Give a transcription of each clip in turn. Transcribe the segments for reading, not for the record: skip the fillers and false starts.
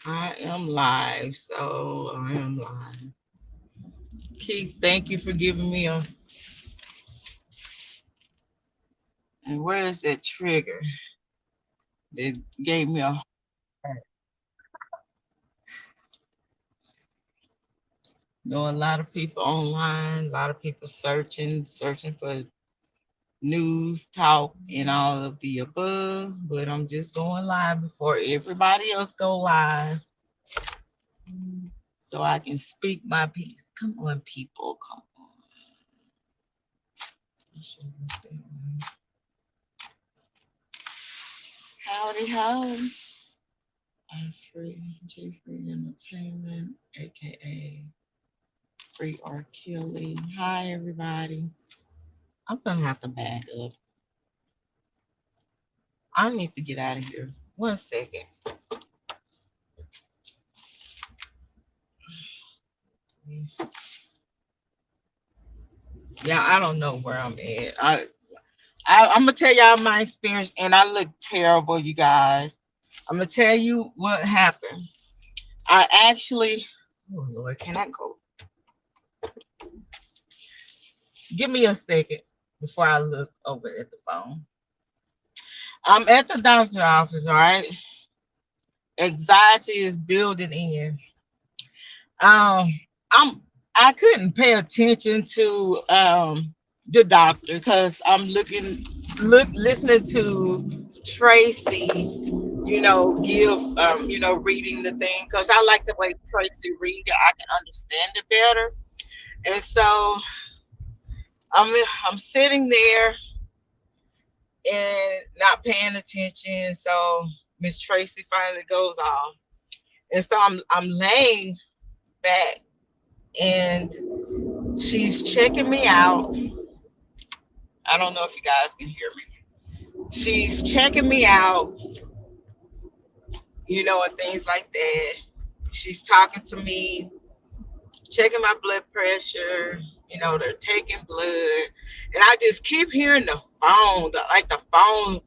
I am live, so I am live. Keith, thank you for giving me a. And where is that trigger that gave me a? Know a lot of people online, a lot of people searching for news, talk, and all of the above. But I'm just going live before everybody else go live, so I can speak my piece. Come on, people, come on. Howdy, howdy. I'm free, J Free Entertainment, aka Free R. Kelly. Hi, everybody. I'm gonna have to back up. I need to get out of here. 1 second. Yeah, I don't know where I'm at. I'm gonna tell y'all my experience, and I look terrible, you guys. I'm gonna tell you what happened. I actually, oh Lord, can I go? Give me a second before I look over at the phone. I'm at the doctor's office, all right? Anxiety is building in. Um, I'm I couldn't pay attention to the doctor because I'm listening to Tracy, give reading the thing because I like the way Tracy read it. I can understand it better. And so I'm sitting there and not paying attention. So Miss Tracy finally goes off. And so I'm laying back and she's checking me out. I don't know if you guys can hear me. She's checking me out, and things like that. She's talking to me, checking my blood pressure. They're taking blood. And I just keep hearing the phone, the phone,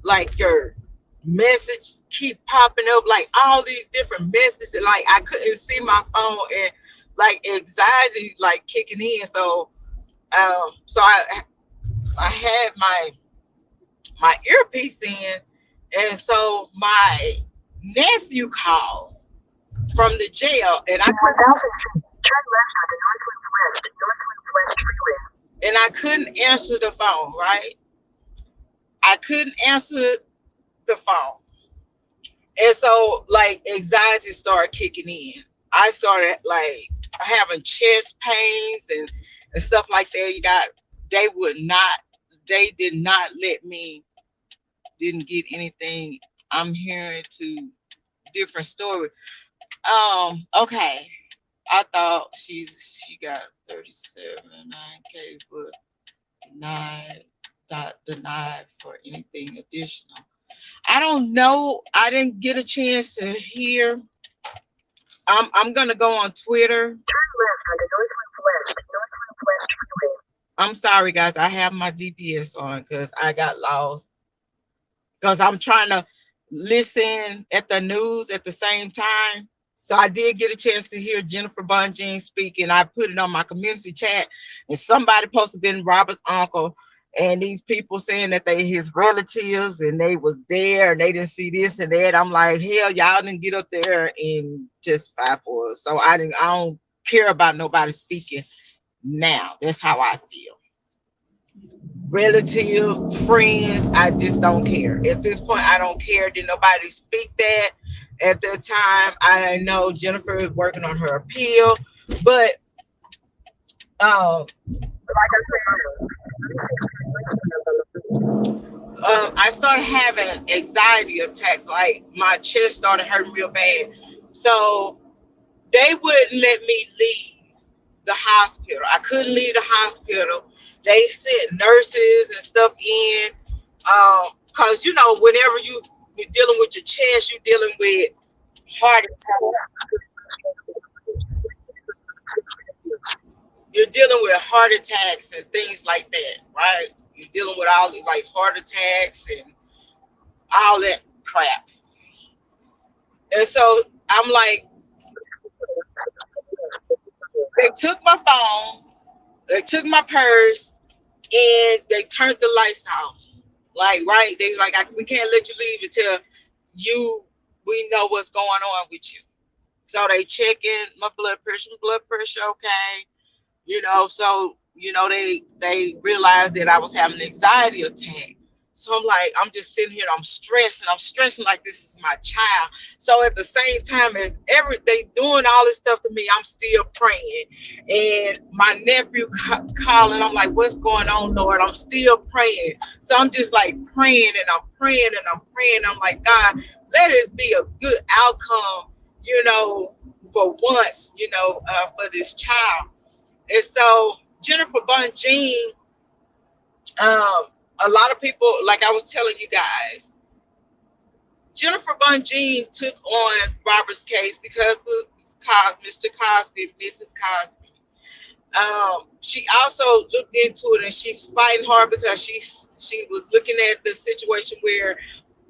like your message keep popping up, like all these different messages. Like I couldn't see my phone and like anxiety like kicking in. So I had my earpiece in, and so my nephew called from the jail, and I couldn't answer the phone. Right, I couldn't answer the phone, and so like anxiety started kicking in. I started like having chest pains and stuff like that. They would not, they did not let me, didn't get anything. I'm hearing to different story. Okay. I thought she got 37 9K, but denied for anything additional. I don't know. I didn't get a chance to hear. I'm gonna go on Twitter. I'm sorry, guys. I have my GPS on because I got lost. Because I'm trying to listen at the news at the same time. So I did get a chance to hear Jennifer Bonjean speak, and I put it on my community chat. And somebody posted been Robert's uncle, and these people saying that they his relatives and they was there and they didn't see this and that. I'm like, hell, y'all didn't get up there and testify for us. So I don't care about nobody speaking now. That's how I feel. Relative, friends, I just don't care. At this point, I don't care. Did nobody speak that at that time? I know Jennifer is working on her appeal, but like I started having anxiety attacks. Like my chest started hurting real bad. So they wouldn't let me leave the hospital. I couldn't leave the hospital. They sent nurses and stuff in. Cause whenever you're dealing with your chest, you're dealing with heart attack. You're dealing with heart attacks and things like that, right? You're dealing with all like heart attacks and all that crap. And so I'm like, they took my phone, they took my purse, and they turned the lights off. Like, right? They like, we can't let you leave until we know what's going on with you. So they checking my blood pressure okay. So they realized that I was having an anxiety attack. So I'm like, I'm just sitting here, I'm stressing like this is my child. So at the same time as they doing all this stuff to me, I'm still praying. And my nephew calling, I'm like, what's going on, Lord? I'm still praying. So I'm just like praying and I'm praying and I'm praying. I'm like, God, let it be a good outcome, for once, for this child. And so Jennifer Bonjean, a lot of people, like I was telling you guys, Jennifer Bonjean took on Robert's case because of Mr. Cosby, Mrs. Cosby. She also looked into it, and she's fighting hard because she was looking at the situation where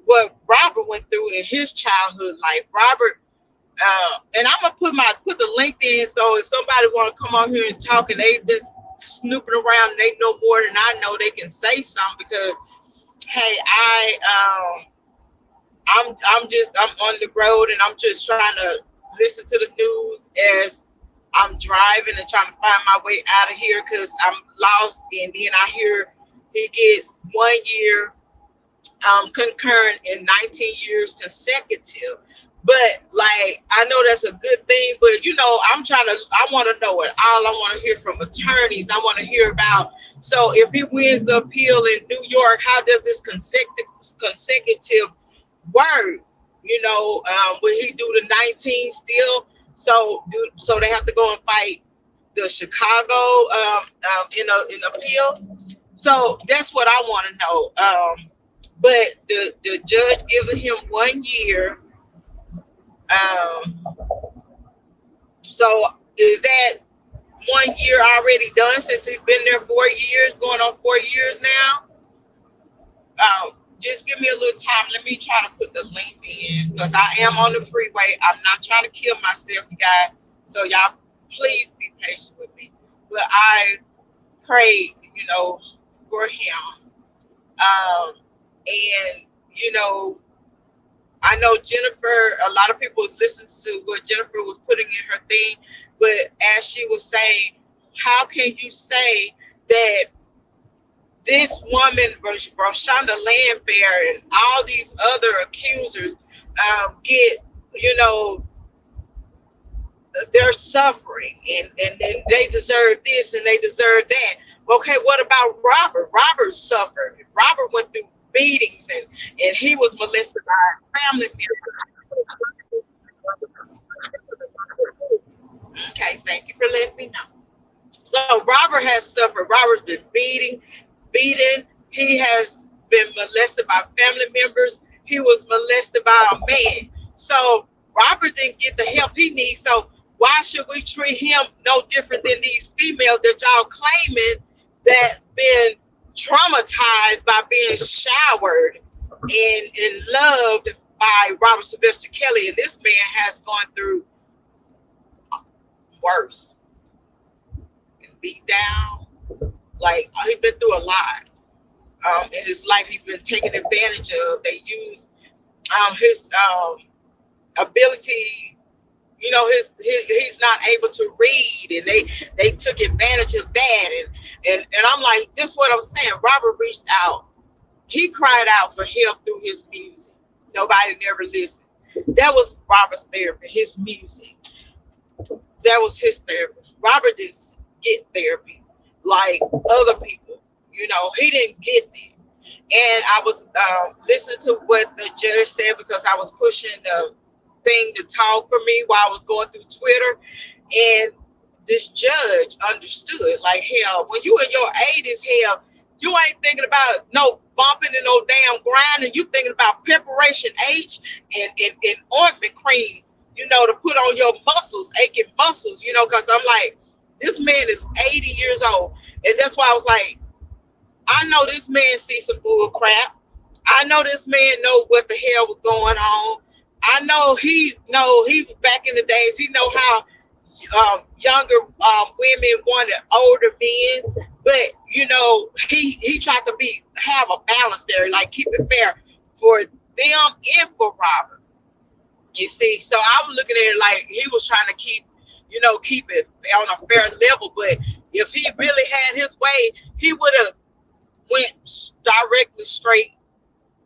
what Robert went through in his childhood life. Robert, and I'm gonna put the link in, so if somebody want to come on here and talk, and they've been snooping around and they know more than I know, they can say something. Because hey, I'm on the road and I'm just trying to listen to the news as I'm driving and trying to find my way out of here because I'm lost. And then I hear he gets 1 year concurrent and 19 years consecutive. But like, I know that's a good thing, but I want to know it all. I want to hear from attorneys. I want to hear about, so if he wins the appeal in New York, how does this consecutive work? Will he do the 19 still? So they have to go and fight the Chicago in appeal. So that's what I want to know. But the judge giving him 1 year. So is that 1 year already done since he's been there 4 years, going on 4 years now? Just give me a little time. Let me try to put the link in because I am on the freeway. I'm not trying to kill myself, you guys. So y'all, please be patient with me. But I prayed, for him. And I know Jennifer, a lot of people was listening to what Jennifer was putting in her thing, but as she was saying, how can you say that this woman, Roshonda Landfair, and all these other accusers get, they're suffering and they deserve this and they deserve that. Okay, what about Robert? Robert suffered. Robert went through beatings and he was molested by a family member. Okay, thank you for letting me know. So Robert has suffered. Robert's been beaten. He has been molested by family members. He was molested by a man. So Robert didn't get the help he needs. So why should we treat him no different than these females that y'all claiming that's been traumatized by being showered and loved by Robert Sylvester Kelly? And this man has gone through worse and beat down. Like, he's been through a lot in his life. He's been taken advantage of. They use his ability. He's not able to read, and they took advantage of that. And I'm like, this is what I'm saying. Robert reached out. He cried out for help through his music. Nobody never listened. That was Robert's therapy, his music. That was his therapy. Robert didn't get therapy like other people. He didn't get it. And I was listening to what the judge said because I was pushing the thing to talk for me while I was going through Twitter. And this judge understood, like, hell, when you in your 80s, hell, you ain't thinking about no bumping and no damn grinding. You thinking about preparation H and ointment cream, to put on your muscles, aching muscles, because I'm like, this man is 80 years old. And that's why I was like, I know this man sees some bull crap. I know this man know what the hell was going on. I know he was back in the days. He know how younger women wanted older men, but he tried to have a balance there, like keep it fair for them and for Robert. You see, so I was looking at it like he was trying to keep it on a fair level. But if he really had his way, he would have went directly straight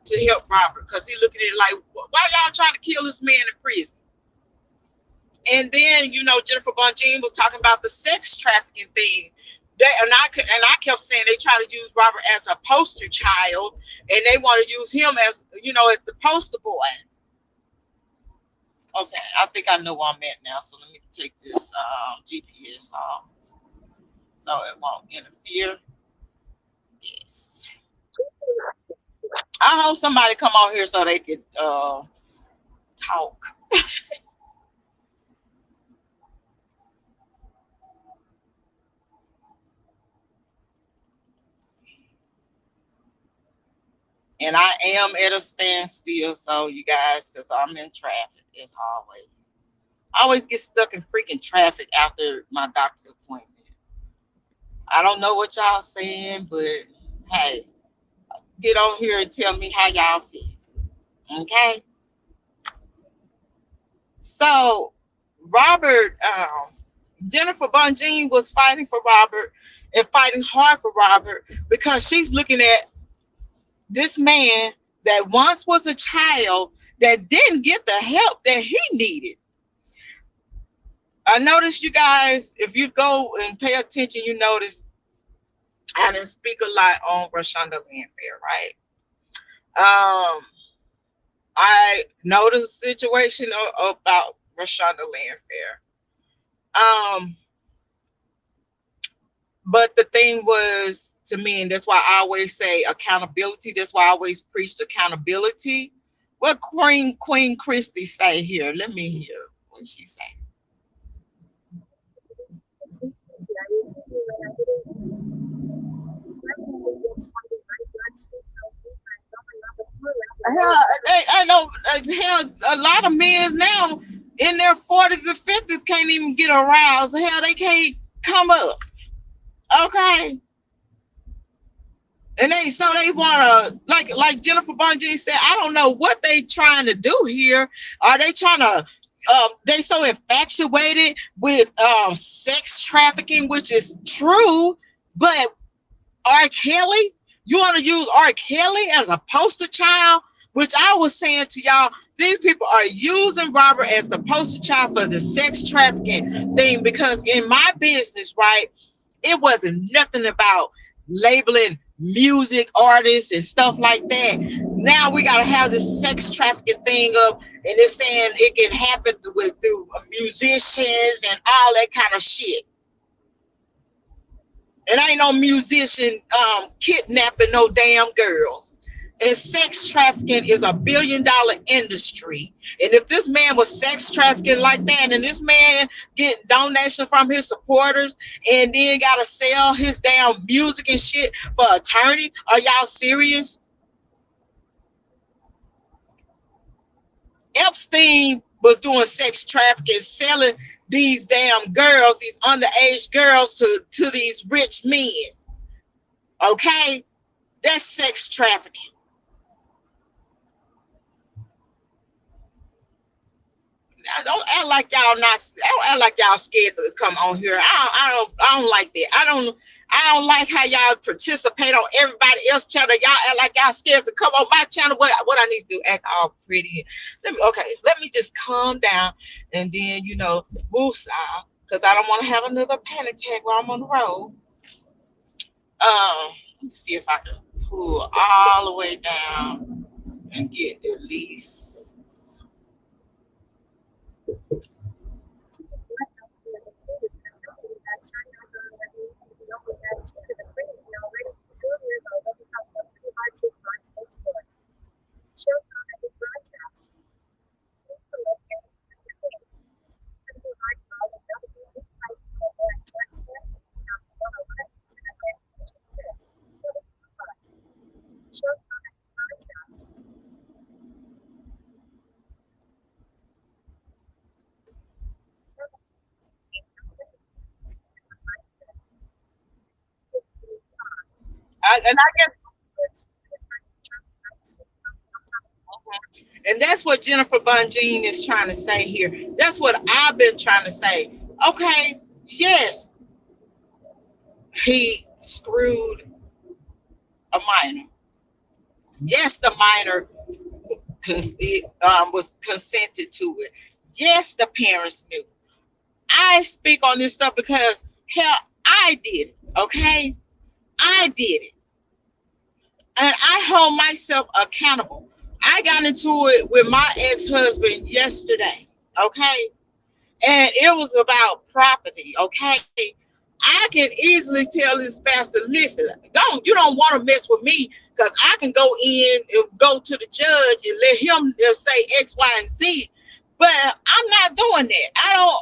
to help Robert, because he looking at it like, why y'all trying to kill this man in prison? And then Jennifer Bonjean was talking about the sex trafficking thing. I kept saying they try to use Robert as a poster child, and they want to use him as as the poster boy. Okay, I think I know where I'm at now. So let me take this GPS off so it won't interfere. Yes. I hope somebody come on here so they could talk. And I am at a standstill, so you guys, because I'm in traffic as always. I always get stuck in freaking traffic after my doctor's appointment. I don't know what y'all saying, but hey, get on here and tell me how y'all feel. Okay? So, Robert, Jennifer Bonjean was fighting for Robert and fighting hard for Robert because she's looking at this man that once was a child that didn't get the help that he needed. I noticed, you guys, if you go and pay attention, you notice I didn't speak a lot on Rashonda Landfair, right? I noticed the situation about Rashonda Landfair. But the thing was, to me, and that's why I always say accountability. That's why I always preached accountability. What Queen Christie say here? Let me hear what she say. Hell, I know. Hell, a lot of men now in their 40s and 50s can't even get aroused. Hell, they can't come up. Okay. And they wanna, like Jennifer Bonjean said, I don't know what they trying to do here. Are they trying to they so infatuated with sex trafficking, which is true, but R. Kelly, you want to use R. Kelly as a poster child, which I was saying to y'all, these people are using Robert as the poster child for the sex trafficking thing, because in my business, right, it wasn't nothing about labeling music artists and stuff like that. Now we gotta have this sex trafficking thing up, and it's saying it can happen through musicians and all that kind of shit. And ain't no musician kidnapping no damn girls. And sex trafficking is a $1 billion industry. And if this man was sex trafficking like that, and this man get donation from his supporters, and then gotta sell his damn music and shit for attorney, are y'all serious? Epstein was doing sex trafficking, selling these damn girls, these underage girls, to these rich men. Okay? That's sex trafficking. Don't act like y'all scared to come on here. I don't like that. I don't like how y'all participate on everybody else's channel. Y'all act like y'all scared to come on my channel. What I need to do? Act all pretty. Let me just calm down, and then move south, because I don't want to have another panic attack while I'm on the road. Let me see if I can pull all the way down and get at least. And I guess, and that's what Jennifer Bonjean is trying to say here. That's what I've been trying to say. Okay, yes, he screwed a minor. Yes, the minor was consented to it. Yes, the parents knew. I speak on this stuff because, hell, I did it, okay? I did it. And I hold myself accountable. I got into it with my ex-husband yesterday, okay? And it was about property, okay? I can easily tell this bastard, listen, you don't want to mess with me, because I can go in and go to the judge and let him say X, Y, and Z. But I'm not doing that.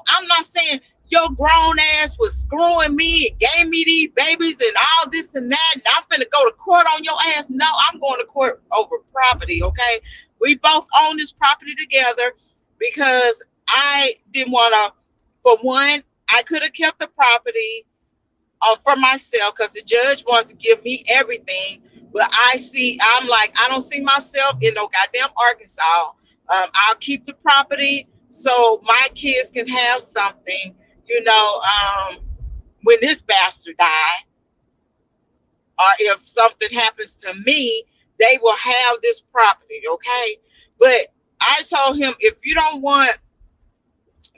I'm not saying your grown ass was screwing me and gave me these babies and all this and that, and I'm finna go to court on your ass. No, I'm going to court over property, okay? We both own this property together, because I didn't want to, for one, I could have kept the property for myself, because the judge wants to give me everything. But I'm like, I don't see myself in no goddamn Arkansas. I'll keep the property so my kids can have something, when this bastard die, or if something happens to me, they will have this property, okay? But I told him, if you don't want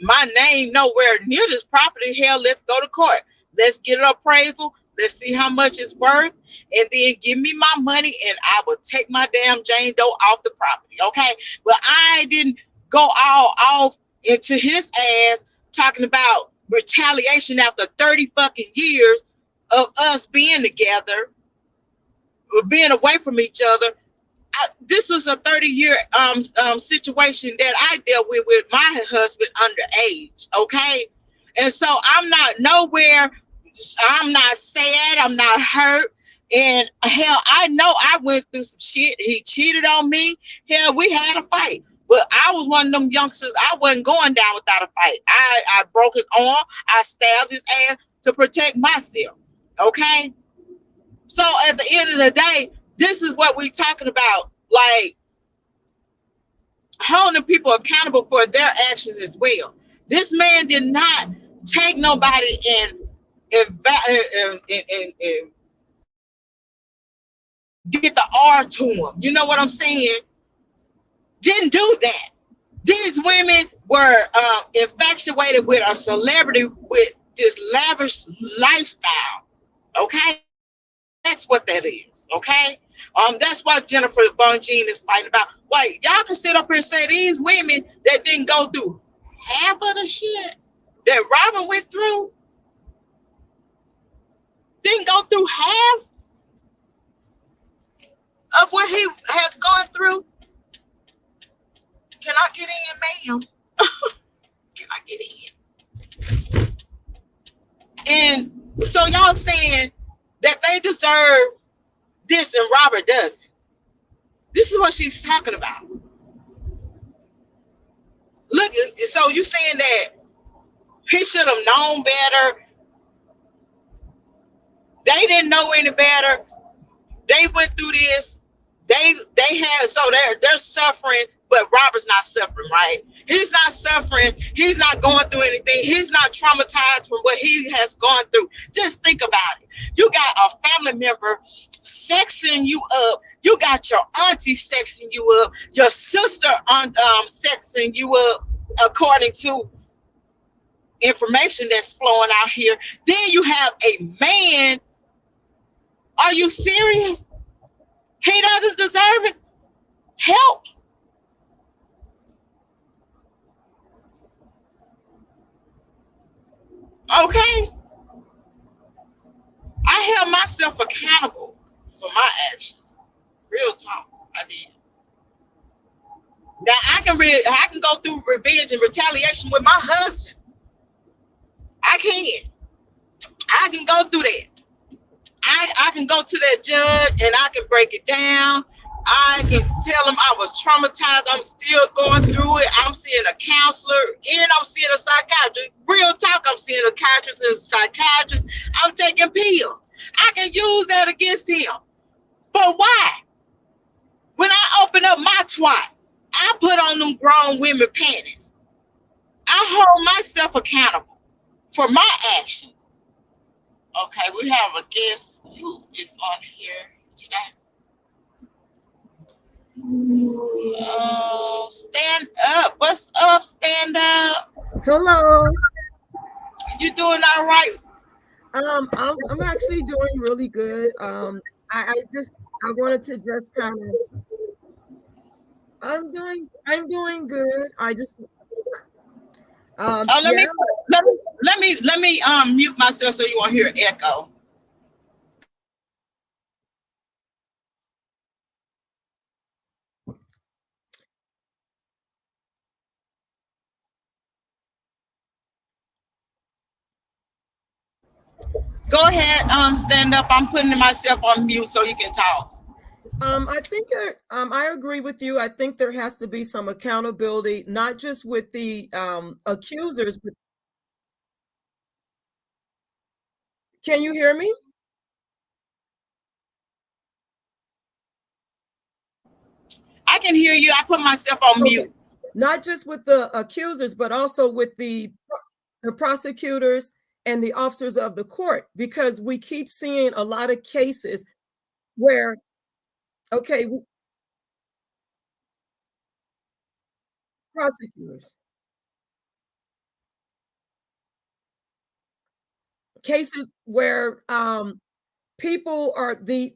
my name nowhere near this property, hell, let's go to court. Let's get an appraisal. Let's see how much it's worth, and then give me my money, and I will take my damn Jane Doe off the property, okay? But I didn't go all off into his ass talking about retaliation after 30 fucking years of us being together, or being away from each other. This was a 30-year situation that I dealt with my husband underage, okay? And so I'm not nowhere, I'm not sad, I'm not hurt. And hell, I know I went through some shit. He cheated on me. Hell, we had a fight. But I was one of them youngsters, I wasn't going down without a fight. I broke his arm, I stabbed his ass to protect myself, okay? So at the end of the day, this is what we're talking about, like holding people accountable for their actions as well. This man did not take nobody and get the R to him. You know what I'm saying? Didn't do that. These women were infatuated with a celebrity with this lavish lifestyle. Okay? That's what that is. Okay? That's what Jennifer Bonjean is fighting about. Like, y'all can sit up here and say these women that didn't go through half of the shit that Robin went through, didn't go through half of what he has gone through. Can I get in, ma'am? Can I get in? And so y'all saying that they deserve this and Robert doesn't. This is what she's talking about. Look, so you saying that he should have known better. They didn't know any better. They went through this. They had, so they're suffering, but Robert's not suffering, right? He's not suffering. He's not going through anything. He's not traumatized from what he has gone through. Just think about it. You got a family member sexing you up. You got your auntie sexing you up. Your sister sexing you up, according to information that's flowing out here. Then you have a man. Are you serious? He doesn't deserve it. Help. Okay. I held myself accountable for my actions. Real talk. I did. Now I can go through revenge and retaliation with my husband. I can go through that. I can go to that judge and I can break it down. I can tell him I was traumatized. I'm still going through it. I'm seeing a counselor and I'm seeing a psychiatrist. Real talk, I'm seeing a psychiatrist and a psychiatrist. I'm taking pills. I can use that against him. But why? When I open up my twat, I put on them grown women panties. I hold myself accountable for my actions. Okay, we have a guest who is on here today. Stand up. What's up? Stand up. Hello. You doing all right? I'm actually doing really good. I wanted to just kind of I'm doing good. I just Oh, yeah. let me mute myself so you won't hear echo. Go ahead, stand up. I'm putting myself on mute so you can talk. I think I agree with you. I think there has to be some accountability, not just with the accusers, but can you hear me? I can hear you. I put myself on Okay. mute. Not just with the accusers, but also with the prosecutors and the officers of the court, because we keep seeing a lot of cases where, okay, prosecutors, cases where people are the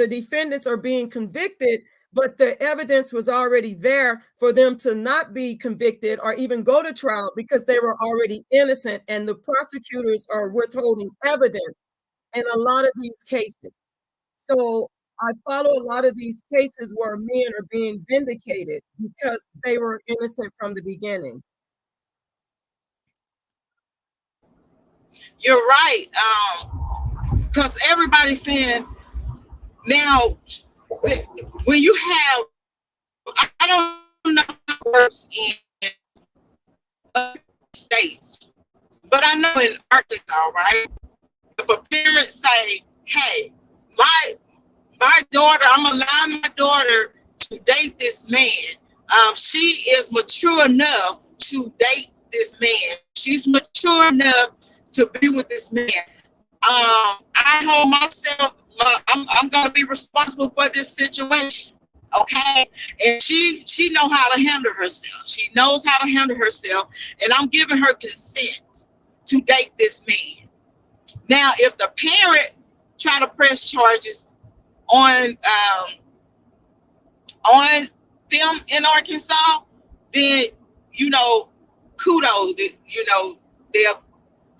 defendants are being convicted, but the evidence was already there for them to not be convicted or even go to trial because they were already innocent, and the prosecutors are withholding evidence in a lot of these cases. So I follow a lot of these cases where men are being vindicated because they were innocent from the beginning. You're right. Because everybody's saying now when you have, I don't know how it works in other states, but I know in Arkansas, right? If a parent say, "Hey, my daughter, I'm allowing my daughter to date this man. She is mature enough to date this man. She's mature enough to be with this man. I hold myself. I'm gonna be responsible for this situation." Okay, and she know how to handle herself. She knows how to handle herself, and I'm giving her consent to date this man. Now, if the parent try to press charges on them in Arkansas, then kudos. They'll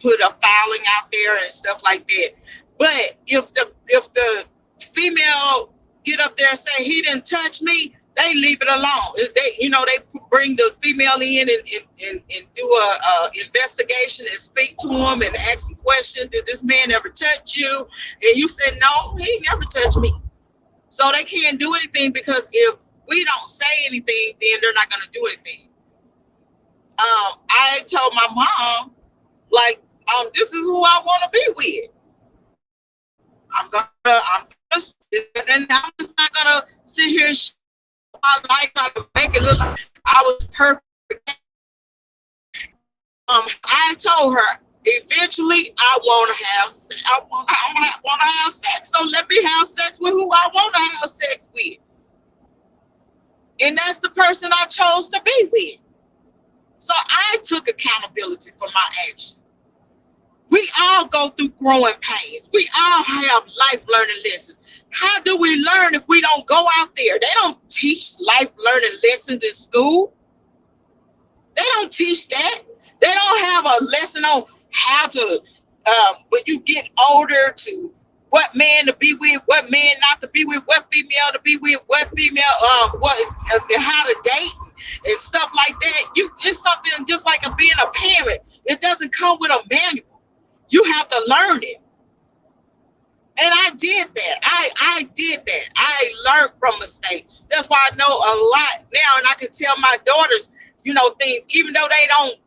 put a filing out there and stuff like that. But if the female get up there and say he didn't touch me, they leave it alone. They bring the female in and do a investigation and speak to him and ask him questions. Did this man ever touch you? And you said no, he never touched me. So they can't do anything, because if we don't say anything, then they're not going to do anything. I told my mom, like, this is who I want to be with. I'm just not gonna sit here and show my life how to make it look like I was perfect. I told her eventually I want to have sex. So let me have sex with who I want to have sex with, and that's the person I chose to be with. So I took accountability for my actions. We all go through growing pains. We all have life learning lessons. How do we learn if we don't go out there? They don't teach life learning lessons in school. They don't teach that. They don't have a lesson on how to, when you get older, to what man to be with, what man not to be with, what female to be with, what female, how to date and stuff like that. It's something just like being a parent. It doesn't come with a manual. You have to learn it. And I did that. I did that. I learned from mistakes. That's why I know a lot now, and I can tell my daughters, things, even though they don't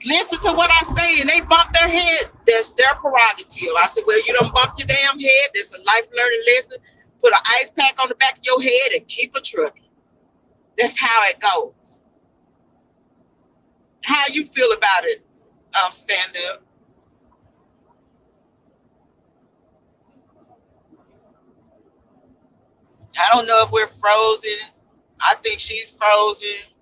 listen to what I say and they bump their head, that's their prerogative. I said, well, you don't bump your damn head. There's a life learning lesson. put an ice pack on the back of your head and keep a trucking. That's how it goes. How you feel about it, stand up? I don't know if we're frozen. I think she's frozen.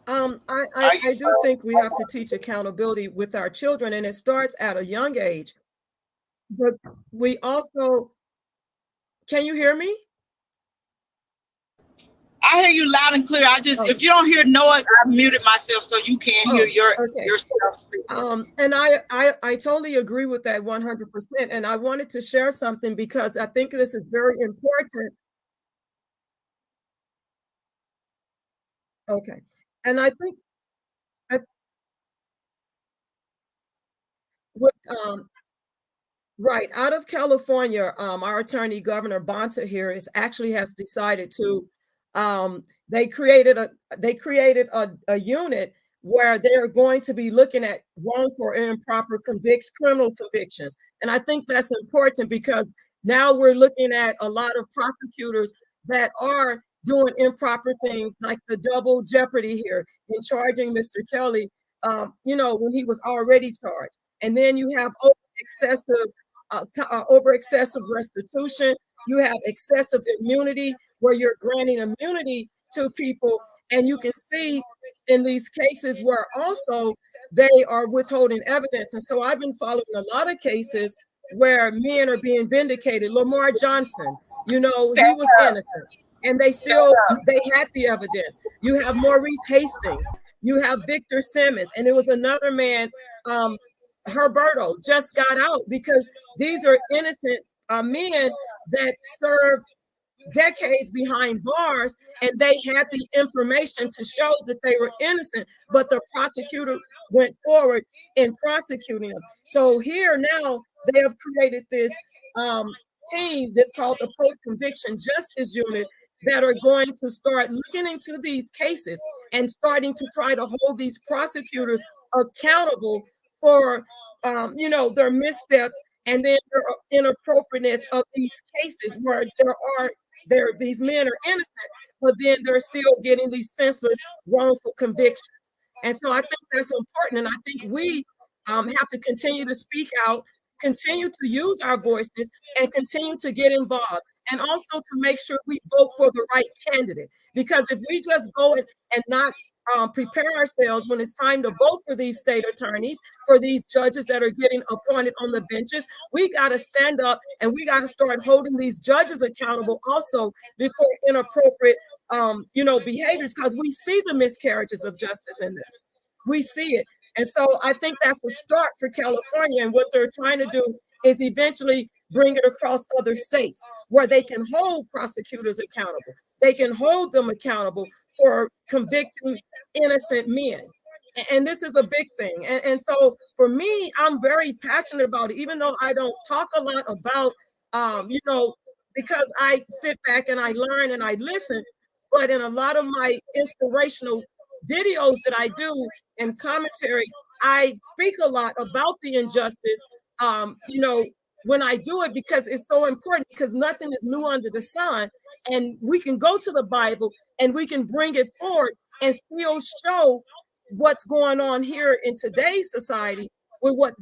Are you I do think we have frozen? to teach accountability with our children, and it starts at a young age. But we also, can you hear me? I hear you loud and clear. I just, Oh, if you don't hear noise, I muted myself so you can't hear oh, okay. yourself speak. And I totally agree with that 100%. And I wanted to share something because I think this is very important. Okay. And I think I, with right, out of California, our attorney, Governor Bonta here, is actually has decided to, they created a unit where they're going to be looking at wrongful or improper criminal convictions. And I think that's important because now we're looking at a lot of prosecutors that are doing improper things like the double jeopardy here in charging Mr. Kelly, when he was already charged. And then you have excessive over excessive restitution. You have excessive immunity where you're granting immunity to people. And you can see in these cases where also they are withholding evidence. And so I've been following a lot of cases where men are being vindicated. Lamar Johnson, he Stand was up. innocent. And Stand up. they had the evidence. You have Maurice Hastings, you have Victor Simmons, and it was another man, um, Herberto, just got out because these are innocent men that served decades behind bars, and they had the information to show that they were innocent, but the prosecutor went forward in prosecuting them. So here now they have created this um, team that's called the Post-Conviction Justice Unit that are going to start looking into these cases and starting to try to hold these prosecutors accountable for their missteps and then their inappropriateness of these cases where these men are innocent, but then they're still getting these senseless, wrongful convictions. And so I think that's important. And I think we have to continue to speak out, continue to use our voices, and continue to get involved. And also to make sure we vote for the right candidate. Because if we just go and not prepare ourselves when it's time to vote for these state attorneys, for these judges that are getting appointed on the benches, we got to stand up and we got to start holding these judges accountable also before inappropriate, behaviors, because we see the miscarriages of justice in this. We see it. And so I think that's the start for California. And what they're trying to do is eventually bring it across other states where they can hold prosecutors accountable. They can hold them accountable for convicting innocent men. And this is a big thing. And so for me, I'm very passionate about it, even though I don't talk a lot about, because I sit back and I learn and I listen. But in a lot of my inspirational videos that I do and commentaries, I speak a lot about the injustice, when I do it because it's so important because nothing is new under the sun. And we can go to the Bible and we can bring it forward and still show what's going on here in today's society with what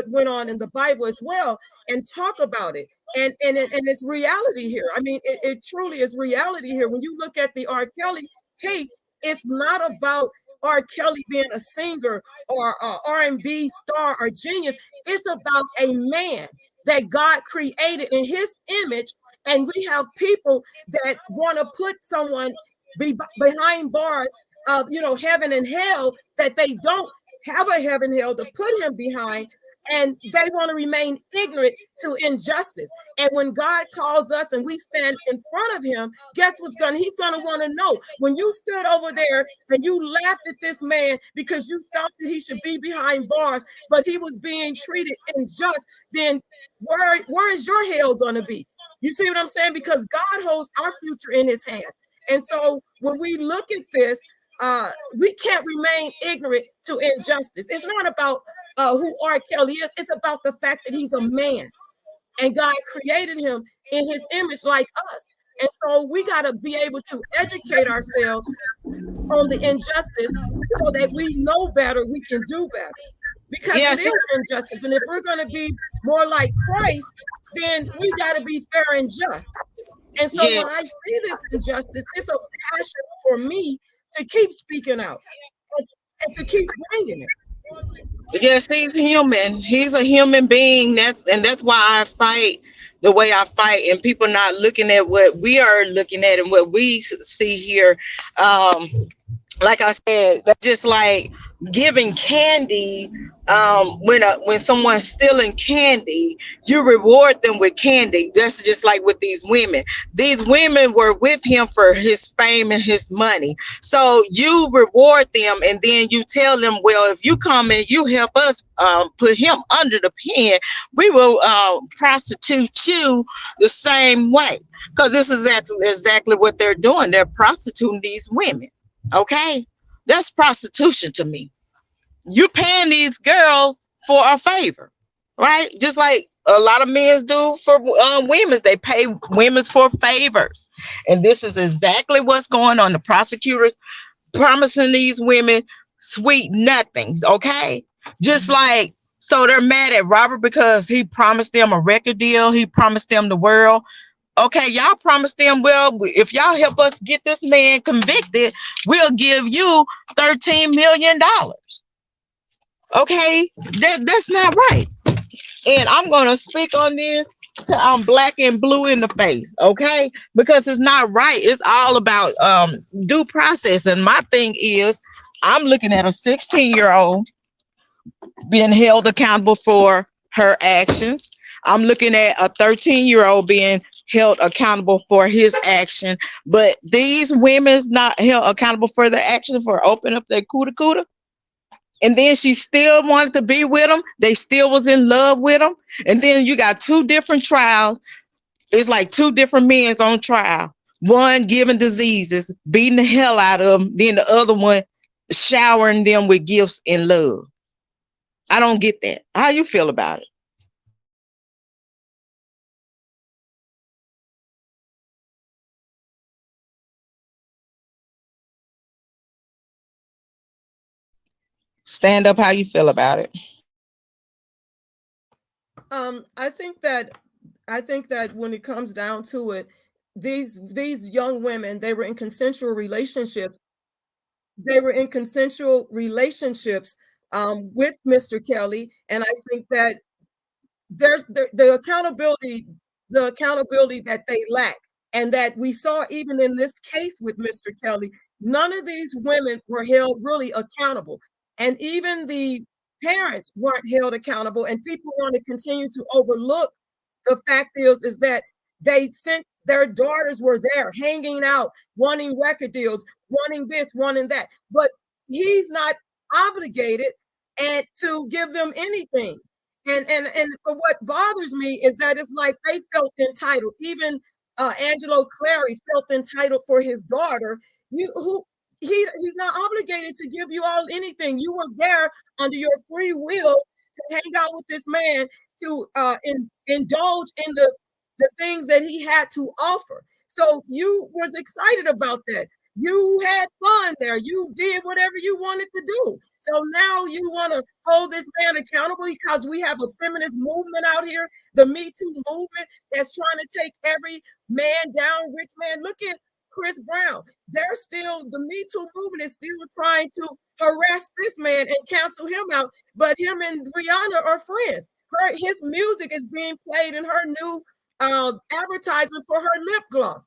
went on in the Bible as well, and talk about it. And it's reality here. I mean, it truly is reality here. When you look at the R. Kelly case, it's not about R. Kelly being a singer or a R&B star or genius. It's about a man that God created in his image. And we have people that want to put someone behind bars of heaven and hell, that they don't have a heaven hell to put him behind, and they want to remain ignorant to injustice. And when God calls us and we stand in front of him, guess he's gonna want to know. When you stood over there and you laughed at this man because you thought that he should be behind bars, but he was being treated unjust, then where is your hell gonna be? You see what I'm saying? Because God holds our future in his hands. And so when we look at this, we can't remain ignorant to injustice. It's not about who R. Kelly is. It's about the fact that he's a man. and God created him in his image like us. And so we got to be able to educate ourselves on the injustice so that we know better, we can do better. Because Yeah, it is injustice. And if we're going to be more like Christ, then we got to be fair and just. And so when I yes, see this injustice, it's a passion for me to keep speaking out and to keep bringing it. yes, he's human. He's a human being. That's why I fight the way I fight, and people not looking at what we are looking at and what we see here. Like I said, that's just like giving candy. When someone's stealing candy, you reward them with candy. That's just like with these women. These women were with him for his fame and his money. So you reward them, and then you tell them, well, if you come and you help us put him under the pen, we will prostitute you the same way. Because this is exactly what they're doing. They're prostituting these women. Okay, that's prostitution to me. You paying these girls for a favor, right? Just like a lot of men do for women. They pay women for favors, and this is exactly what's going on. The prosecutors promising these women sweet nothings. Okay, just like, so they're mad at Robert because he promised them a record deal. He promised them the world. Okay, y'all promised them, well, if y'all help us get this man convicted, we'll give you $13 million. Okay, that's not right. And I'm gonna speak on this till I'm black and blue in the face, okay? Because it's not right. It's all about due process. And my thing is, I'm looking at a 16-year-old being held accountable for her actions. I'm looking at a 13-year-old being held accountable for his action. But these women's not held accountable for their action for opening up their kuda kuda. And then she still wanted to be with him. They still was in love with him. And then you got two different trials. It's like two different men on trial. One giving diseases, beating the hell out of them. Then the other one showering them with gifts and love. I don't get that. How you feel about it? Stand up. How you feel about it? I think that when it comes down to it, these young women, they were in consensual relationships. They were in consensual relationships with Mr. Kelly, and I think that there's the accountability that they lack, and that we saw even in this case with Mr. Kelly, none of these women were held really accountable, and even the parents weren't held accountable, and people want to continue to overlook the fact is that they sent their daughters were there hanging out, wanting record deals, wanting this, wanting that, but he's not obligated and to give them anything. And what bothers me is that it's like they felt entitled. Even Angelo Clary felt entitled for his daughter. You who he's not obligated to give you all anything. You were there under your free will to hang out with this man, to indulge in the things that he had to offer. So you was excited about that. You had fun there. You did whatever you wanted to do. So now you want to hold this man accountable because we have a feminist movement out here, the Me Too movement, that's trying to take every man down, rich man. Look at Chris Brown. They're still, the Me Too movement is still trying to harass this man and cancel him out. But him and Rihanna are friends. His music is being played in her new advertisement for her lip gloss.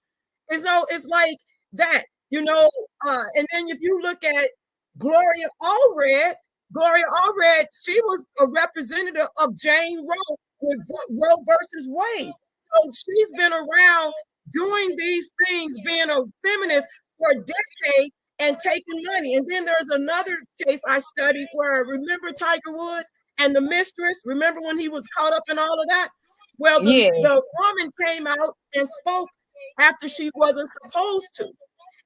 And so it's like that, and then if you look at Gloria Allred, she was a representative of Jane Roe with Roe versus Wade. So she's been around doing these things, being a feminist for decades and taking money. And then there's another case I studied where, remember Tiger Woods and the mistress? Remember when he was caught up in all of that? Well, Yeah. the woman came out and spoke after she wasn't supposed to.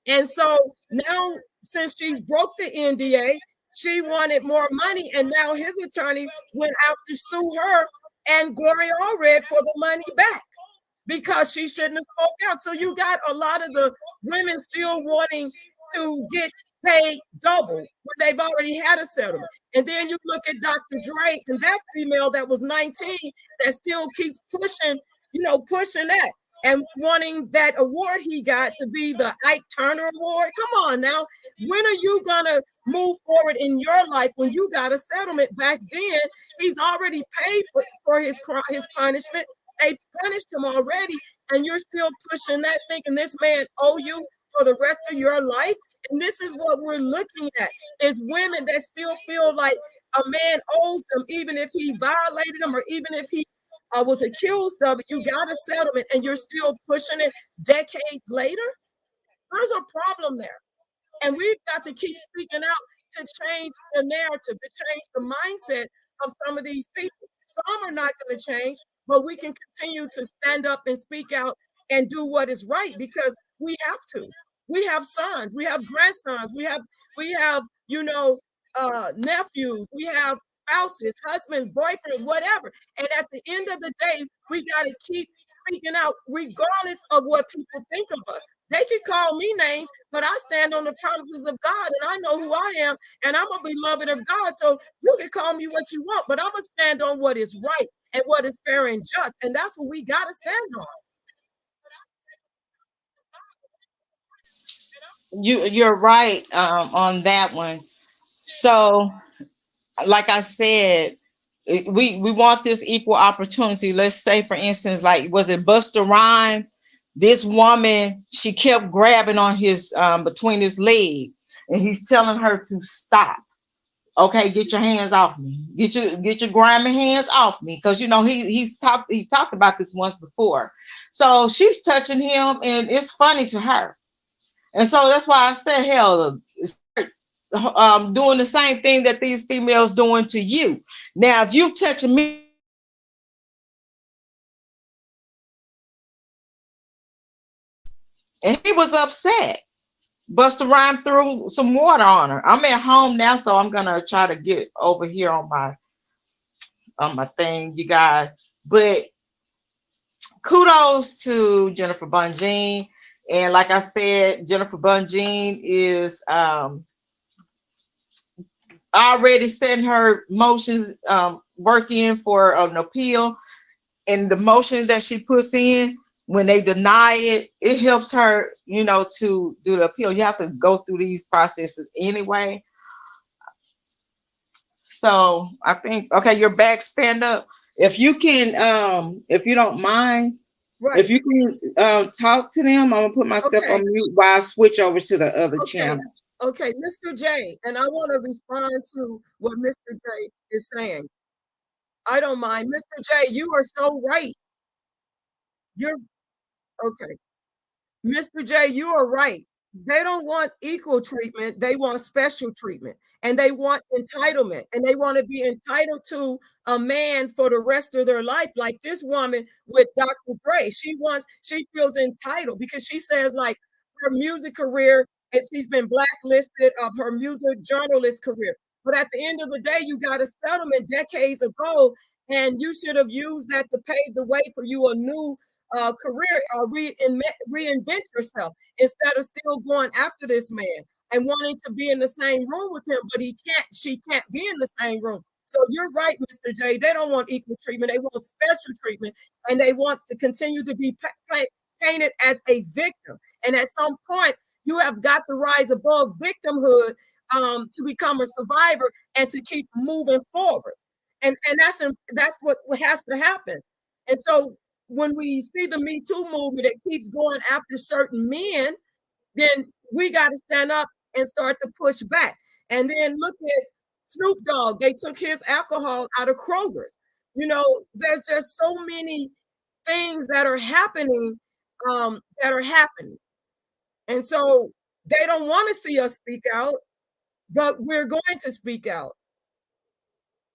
And so now, since she's broke the NDA, she wanted more money. And now his attorney went out to sue her and Gloria Allred for the money back because she shouldn't have spoke out. So you got a lot of the women still wanting to get paid double when they've already had a settlement. And then you look at Dr. Dre and that female that was 19 that still keeps pushing, pushing that and wanting that award he got to be the Ike Turner Award. Come on now. When are you going to move forward in your life when you got a settlement? Back then, he's already paid for his punishment. They punished him already, and you're still pushing that, thinking this man owe you for the rest of your life. And this is what we're looking at, is women that still feel like a man owes them, even if he violated them or even if he was accused of it. You got a settlement and you're still pushing it decades later. There's a problem there. And we've got to keep speaking out to change the narrative, to change the mindset of some of these people. Some are not going to change, but we can continue to stand up and speak out and do what is right because we have to. We have sons, we have grandsons, we have nephews, we have spouses, husbands, boyfriends, whatever. And at the end of the day, we got to keep speaking out regardless of what people think of us. They can call me names, but I stand on the promises of God and I know who I am and I'm a beloved of God. So you can call me what you want, but I'm going to stand on what is right and what is fair and just. And that's what we got to stand on. You're right on that one. So, like I said, we want this equal opportunity. Let's say, for instance, like was it Busta Rhymes? This woman, she kept grabbing on his between his legs, and he's telling her to stop. Okay, get your hands off me. Get your grimy hands off me, because he talked about this once before. So she's touching him, and it's funny to her. And so that's why I said, hell, doing the same thing that these females doing to you. Now, if you touching me, and he was upset. Busta Rhymes threw some water on her. I'm at home now, so I'm gonna try to get over here on my thing, you guys. But kudos to Jennifer Bonjean. And like I said, Jennifer Bonjean is already setting her motions, working for an appeal. And the motion that she puts in, when they deny it, it helps her, to do the appeal. You have to go through these processes anyway. So I think, okay, you're back, stand up. If you can, if you don't mind, Right. if you can talk to them, I'm gonna put myself on mute while I switch over to the other channel. Okay, Mr. J, and I want to respond to what Mr. J is saying. I don't mind. Mr. J, you are so right. You're okay. Mr. J, you are right. They don't want equal treatment. They want special treatment and they want entitlement and they want to be entitled to a man for the rest of their life. Like this woman with Dr. Dre, she feels entitled because she says like her music career and she's been blacklisted of her music journalist career. But at the end of the day, you got a settlement decades ago and you should have used that to pave the way for you a new career or reinvent yourself instead of still going after this man and wanting to be in the same room with him, but she can't be in the same room. So you're right, Mr. J. They don't want equal treatment. They want special treatment, and they want to continue to be painted as a victim. And at some point, you have got to rise above victimhood to become a survivor and to keep moving forward. And that's what has to happen. And so when we see the Me Too movement that keeps going after certain men, then we got to stand up and start to push back. And then look at Snoop Dogg. They took his alcohol out of Kroger's. There's just so many things that are happening, And so they don't want to see us speak out, but we're going to speak out.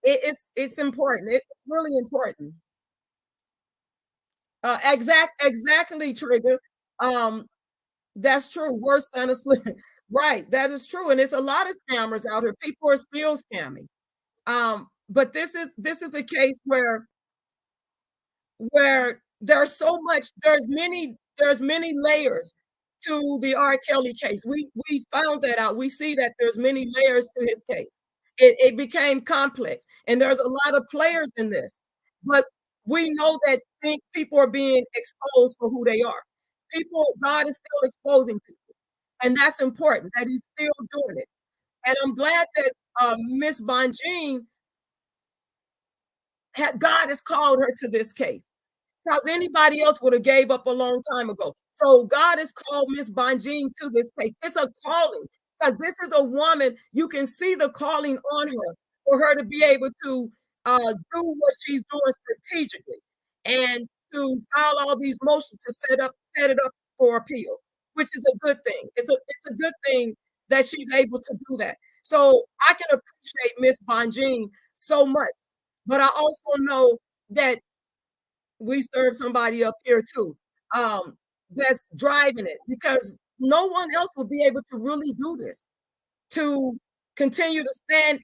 It's important. It's really important. Exactly, Trigger. That's true. Worse than a slip. Right. That is true. And it's a lot of scammers out here. People are still scamming. But this is a case where where there's many layers to the R. Kelly case. We found that out. We see that there's many layers to his case. It became complex, and there's a lot of players in this. But we know that people are being exposed for who they are. God is still exposing people, and that's important that He's still doing it. And I'm glad that Miss Bonjean God has called her to this case, because anybody else would have gave up a long time ago. So God has called Miss Bonjean to this case. It's a calling, because this is a woman. You can see the calling on her for her to be able to do what she's doing strategically, and to file all these motions to set it up for appeal, which is a good thing. It's a good thing that she's able to do that. So I can appreciate Miss Bonjean so much, but I also know that we serve somebody up here too, that's driving it, because no one else will be able to really do this, to continue to stand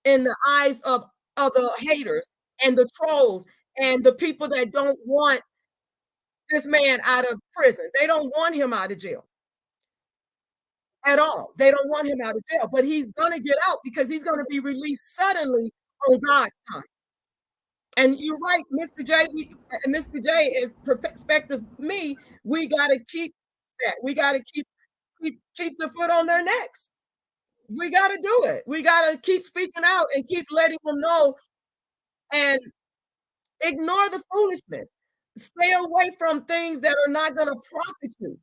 in the eyes of the haters and the trolls and the people that don't want this man out of prison. They don't want him out of jail at all. They don't want him out of jail, but he's going to get out, because he's going to be released suddenly on God's time. And you're right, Mr. J. Mr. J is perspective. Me, we got to keep that. We got to keep the foot on their necks. We got to do it. We got to keep speaking out and keep letting them know, and ignore the foolishness. Stay away from things that are not going to profit you.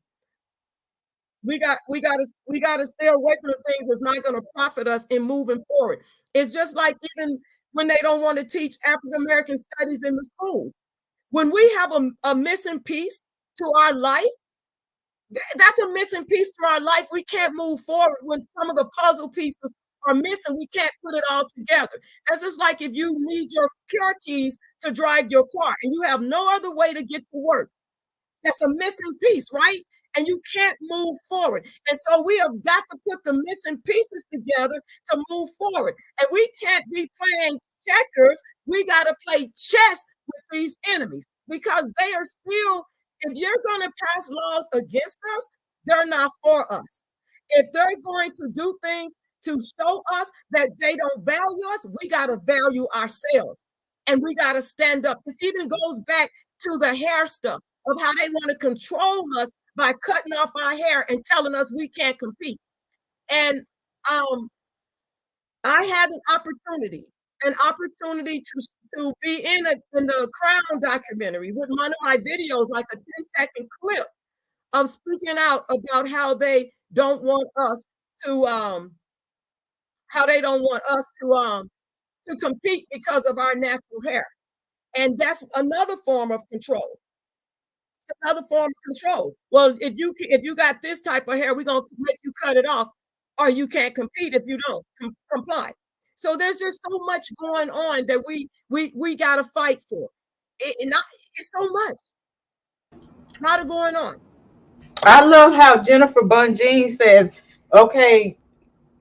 We got to stay away from the things that's not going to profit us in moving forward. It's just like, even when they don't want to teach African American studies in the school. When we have a missing piece to our life, that's a missing piece to our life. We can't move forward when some of the puzzle pieces are missing. We can't put it all together. That's just like if you need your car keys to drive your car and you have no other way to get to work. That's a missing piece, right? And you can't move forward. And so we have got to put the missing pieces together to move forward. And we can't be playing checkers. We got to play chess with these enemies, because they are still, if you're going to pass laws against us, they're not for us. If they're going to do things to show us that they don't value us, we got to value ourselves, and we got to stand up. It even goes back to the hair stuff, of how they want to control us by cutting off our hair and telling us we can't compete. And I had an opportunity to be in the Crown documentary with one of my videos, like a 10-second clip of speaking out about how they don't want us to to compete because of our natural hair. And that's another form of control. It's another form of control. Well, if you got this type of hair, we're gonna make you cut it off, or you can't compete if you don't comply. So there's just so much going on that we got to fight for. It's so much, a lot of going on. I love how Jennifer Bonjean said, okay,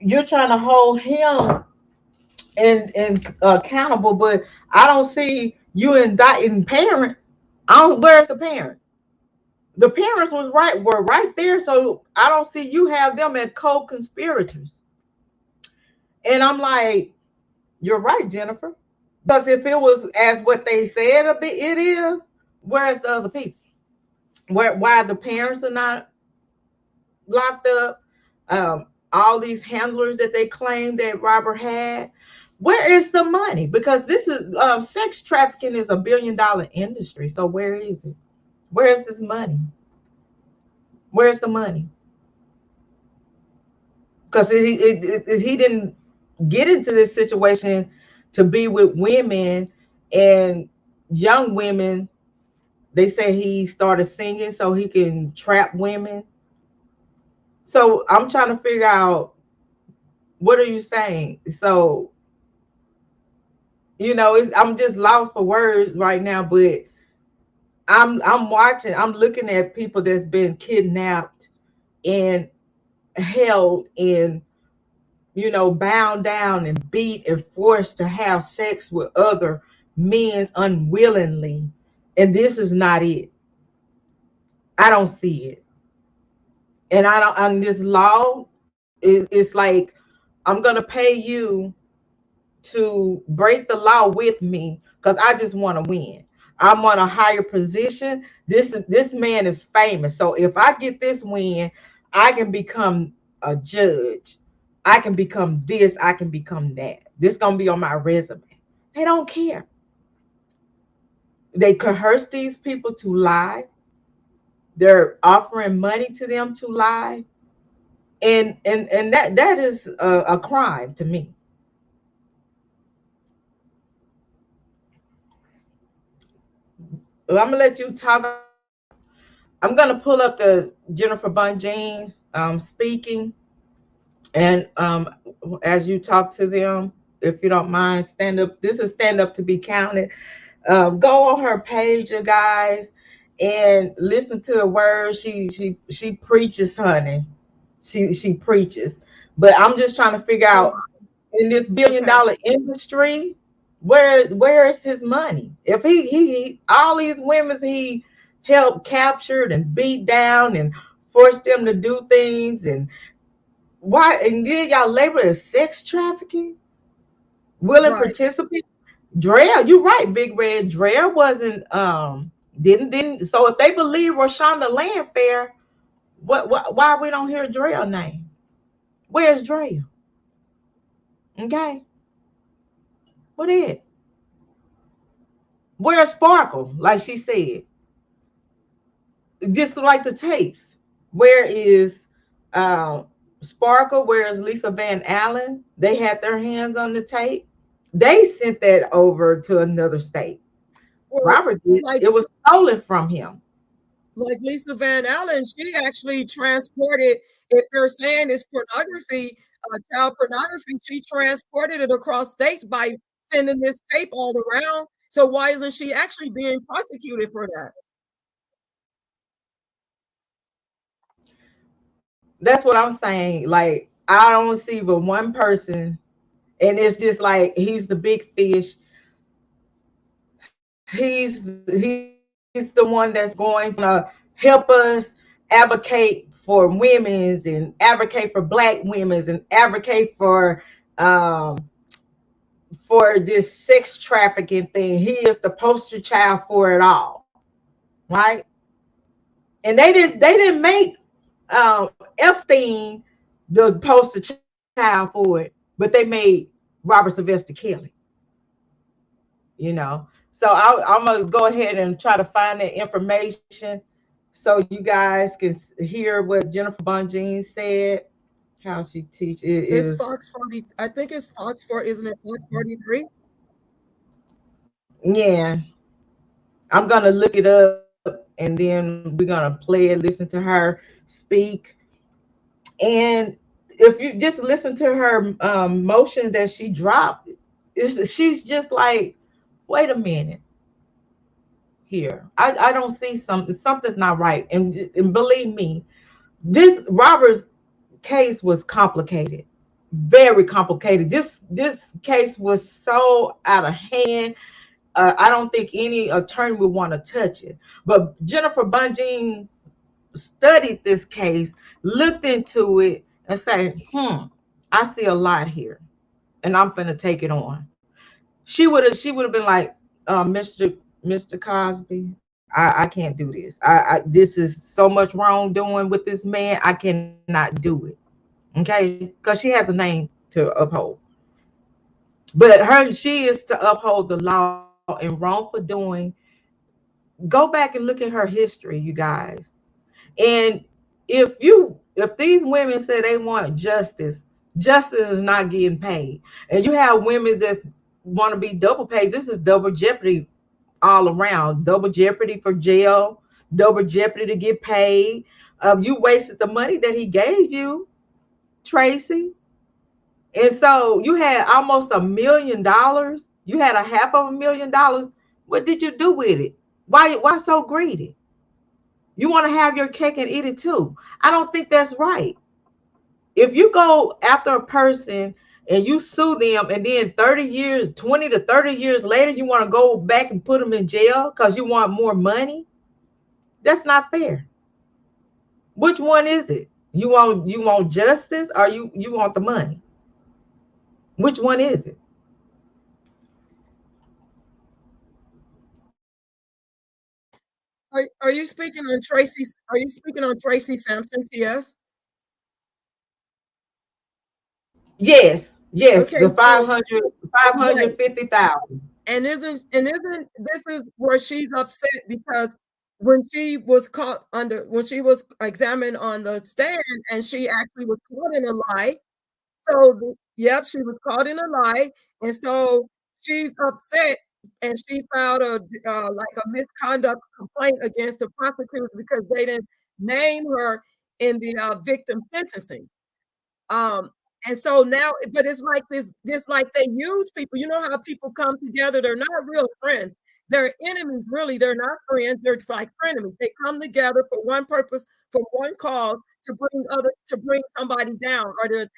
you're trying to hold him and accountable, but I don't see you indicting parents. I don't. Where's the parents? The parents were right there, so I don't see you have them as co-conspirators. And I'm like, you're right, Jennifer. Because if it was as what they said a bit, it is. Where's the other people? Why the parents are not locked up? All these handlers that they claim that Robert had. Where is the money? Because this is sex trafficking is $1 billion industry. So where is it? Where's this money? Where's the money? Because he didn't get into this situation to be with women and young women. They say he started singing so he can trap women. So I'm trying to figure out, what are you saying? So, I'm just lost for words right now. But I'm watching. I'm looking at people that's been kidnapped and held and bound down and beat and forced to have sex with other men unwillingly. And this is not it. I don't see it. And I don't, on this law, it's like, I'm gonna pay you to break the law with me because I just want to win. I'm on a higher position. This man is famous. So if I get this win, I can become a judge. I can become this, I can become that. This gonna be on my resume. They don't care. They coerce these people to lie. They're offering money to them to lie. And that is a crime to me. Well, I'm gonna let you talk. I'm gonna pull up the Jennifer Bonjean speaking, and as you talk to them, if you don't mind, stand up. This is stand up to be counted. Go on her page, you guys, and listen to the words she preaches, honey. She preaches. But I'm just trying to figure Oh, out, in this billion okay. dollar industry, where is his money? If he all these women he helped captured and beat down and forced them to do things, and why, and then y'all label it as sex trafficking, willing Right. participant. Drea, you're right, Big Red. Drea wasn't didn't so if they believe Rashonda Landfair, why we don't hear Drea name? Where's Drea? Okay. What is? Where's Sparkle? Like she said, just like the tapes. Where is uh, Sparkle? Where is Lisa Van Allen? They had their hands on the tape. They sent that over to another state. Well, Robert did. like It was stolen from him. like Lisa Van Allen, she actually transported, if they're saying it's pornography, child pornography, she transported it across states by sending this tape all around. So why isn't she actually being prosecuted for that? That's what I'm saying. Like, I don't see but one person, and it's just like he's the big fish. He's the one that's going to help us advocate for women's and advocate for black women's and advocate um for this sex trafficking thing. He is the poster child for it all, right? And they didn't make Epstein the poster child for it, but they made Robert Sylvester Kelly, you know. So I'm gonna go ahead and try to find that information so you guys can hear what Jennifer Bonjean said. How she teach it It's is, Fox 40. I think it's Fox 4, isn't it Fox 43? yeah. I'm gonna look it up and then we're gonna play it, listen to her speak. And if you just listen to her motions that she dropped, she's just like, wait a minute here. I don't see something. Something's not right. And believe me, this Robert's case was complicated, very complicated. This case was so out of hand. I don't think any attorney would want to touch it. But Jennifer Bunjean studied this case, looked into it, and said, I see a lot here, and I'm finna take it on. She would have been like, Mr. Cosby, I can't do this. This is so much wrongdoing with this man. I cannot do it. Okay, because she has a name to uphold. But she is to uphold the law, and wrong for doing. Go back and look at her history, you guys. And if these women say they want justice, justice is not getting paid. And you have women that want to be double paid. This is double jeopardy all around. Double jeopardy for jail, double jeopardy to get paid. You wasted the money that he gave you, Tracy. And so you had almost $1 million. You had a $500,000. What did you do with it? Why so greedy? You want to have your cake and eat it too. I don't think that's right. If you go after a person and you sue them, and then 30 years, 20 to 30 years later, you want to go back and put them in jail because you want more money. That's not fair. Which one is it? You want justice, or you want the money? Which one is it? Are you speaking on Tracy? Are you speaking on Tracy Sampson? TS? Yes, Okay, the so 550,000. right. And isn't this is where she's upset because when she was examined on the stand and she actually was caught in a lie. So yep, she was caught in a lie, and so she's upset, and she filed like a misconduct complaint against the prosecutors because they didn't name her in the victim sentencing. Um, and so now, but it's like this like they use people. You know how people come together, they're not real friends. They're enemies, really. They're not friends, they're like frenemies. They come together for one purpose, for one cause, to bring somebody down or to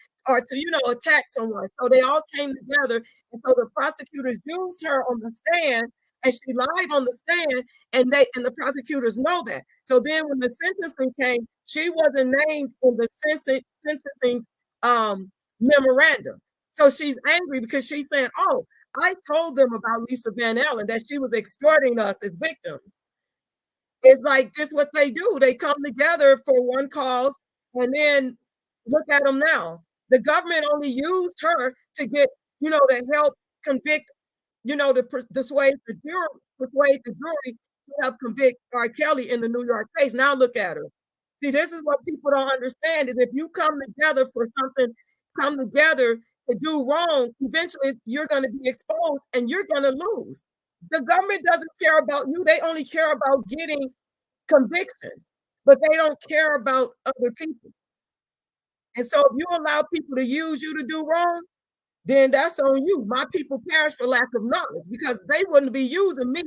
attack someone. So they all came together, and so the prosecutors used her on the stand, and she lied on the stand, and the prosecutors know that. So then when the sentencing came, she wasn't named in the sentencing memorandum. So she's angry because she's saying, "Oh, I told them about Lisa Van Allen, that she was extorting us as victims." It's like this what they do. They come together for one cause, and then look at them now. The government only used her to get, to help convict, to persuade the jury to help convict R. Kelly in the New York case. Now look at her. See, this is what people don't understand, is if you come together for something, come together to do wrong, eventually you're going to be exposed and you're going to lose. The government doesn't care about you. They only care about getting convictions, but they don't care about other people. And so if you allow people to use you to do wrong, then that's on you. My people perish for lack of knowledge because they wouldn't be using me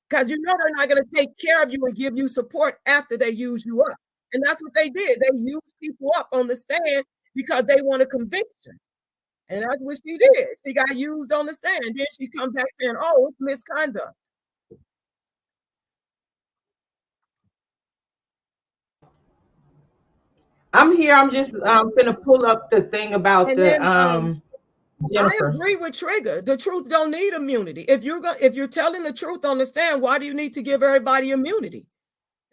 because they're not going to take care of you and give you support after they use you up. And that's what they did. They used people up on the stand because they want a conviction. And that's what she did. She got used on the stand. Then she come back saying, "Oh, it's misconduct." I'm here. I'm just gonna pull up the thing about And the then I Jennifer. agree with Trigger. The truth don't need immunity. If you're telling the truth on the stand, why do you need to give everybody immunity?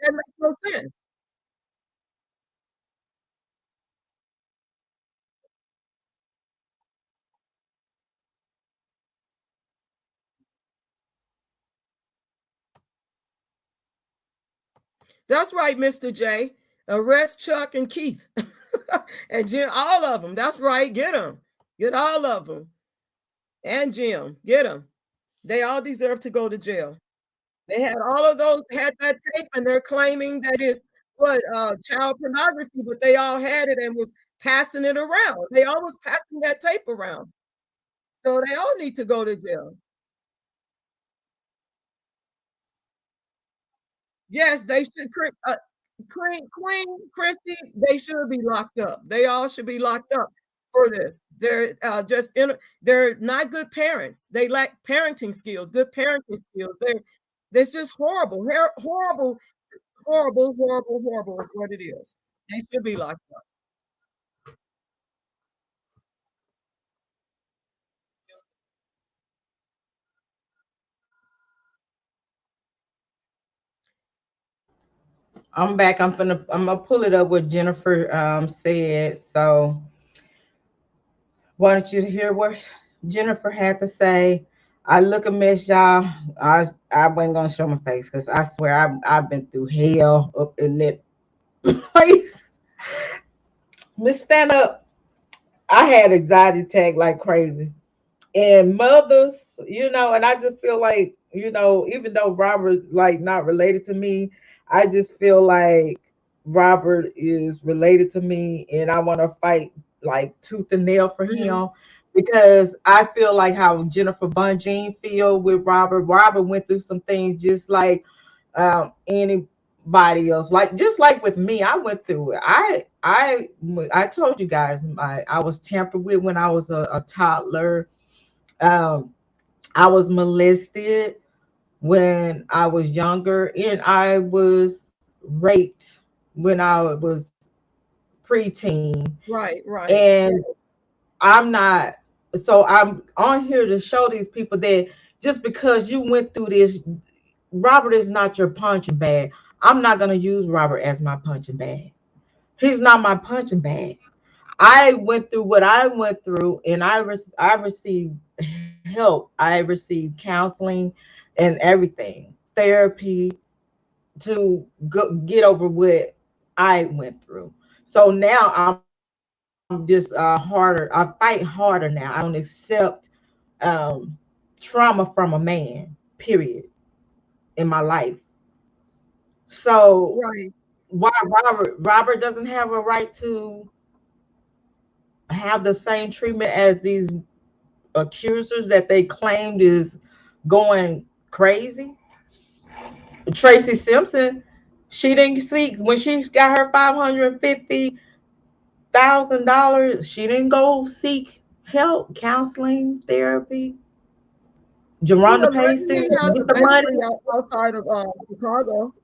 That makes no sense. That's right, Mr. J. Arrest Chuck and Keith and Jim, all of them. That's right. Get them. Get all of them. And Jim, get them. They all deserve to go to jail. They had all of those, had that tape, and they're claiming that it's child pornography, but they all had it and was passing it around. They all was passing that tape around. So they all need to go to jail. Yes, they should. Queen Christie, they should be locked up. They all should be locked up for this. They're not good parents. They lack parenting skills, good parenting skills. It's just horrible, horrible, horrible, horrible, horrible is what it is. They should be locked up. I'm back. I'm gonna pull it up what Jennifer said. So why don't you hear what Jennifer had to say? I look a mess, y'all. I wasn't gonna show my face because I swear I've been through hell up in that place. Miss Stand Up, I had anxiety attack like crazy. And mothers, and I just feel like, even though Robert like not related to me, I just feel like Robert is related to me, and I want to fight like tooth and nail for Mhm. him because I feel like how Jennifer Bonjean feel with Robert. Robert went through some things just like any. nobody else. Like just like with me, I went through it. I told you guys I was tampered with when I was a toddler. Um, I was molested when I was younger, and I was raped when I was preteen. Right, right, And I'm not, so I'm on here to show these people that just because you went through this, Robert is not your punching bag. I'm not going to use Robert as my punching bag. He's not my punching bag. I went through what I went through, and I received help. I received counseling and everything, therapy to get over what I went through. So now I'm just harder. I fight harder now. I don't accept trauma from a man, period, in my life. So right. why Robert doesn't have a right to have the same treatment as these accusers that they claimed is going crazy? Tracy Simpson, she didn't seek when she got her $550,000. She didn't go seek help, counseling, therapy. Well, Jerronda Pace maybe didn't he has a get the money. ministry outside of Chicago.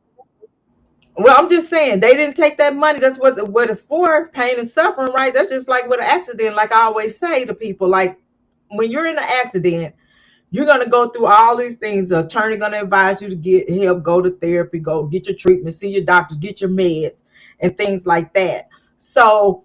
Well, I'm just saying they didn't take that money. That's what it's for, pain and suffering, right? That's just like with an accident. Like I always say to people, like when you're in an accident, you're gonna go through all these things. The attorney gonna advise you to get help, go to therapy, go get your treatment, see your doctor, get your meds, and things like that. So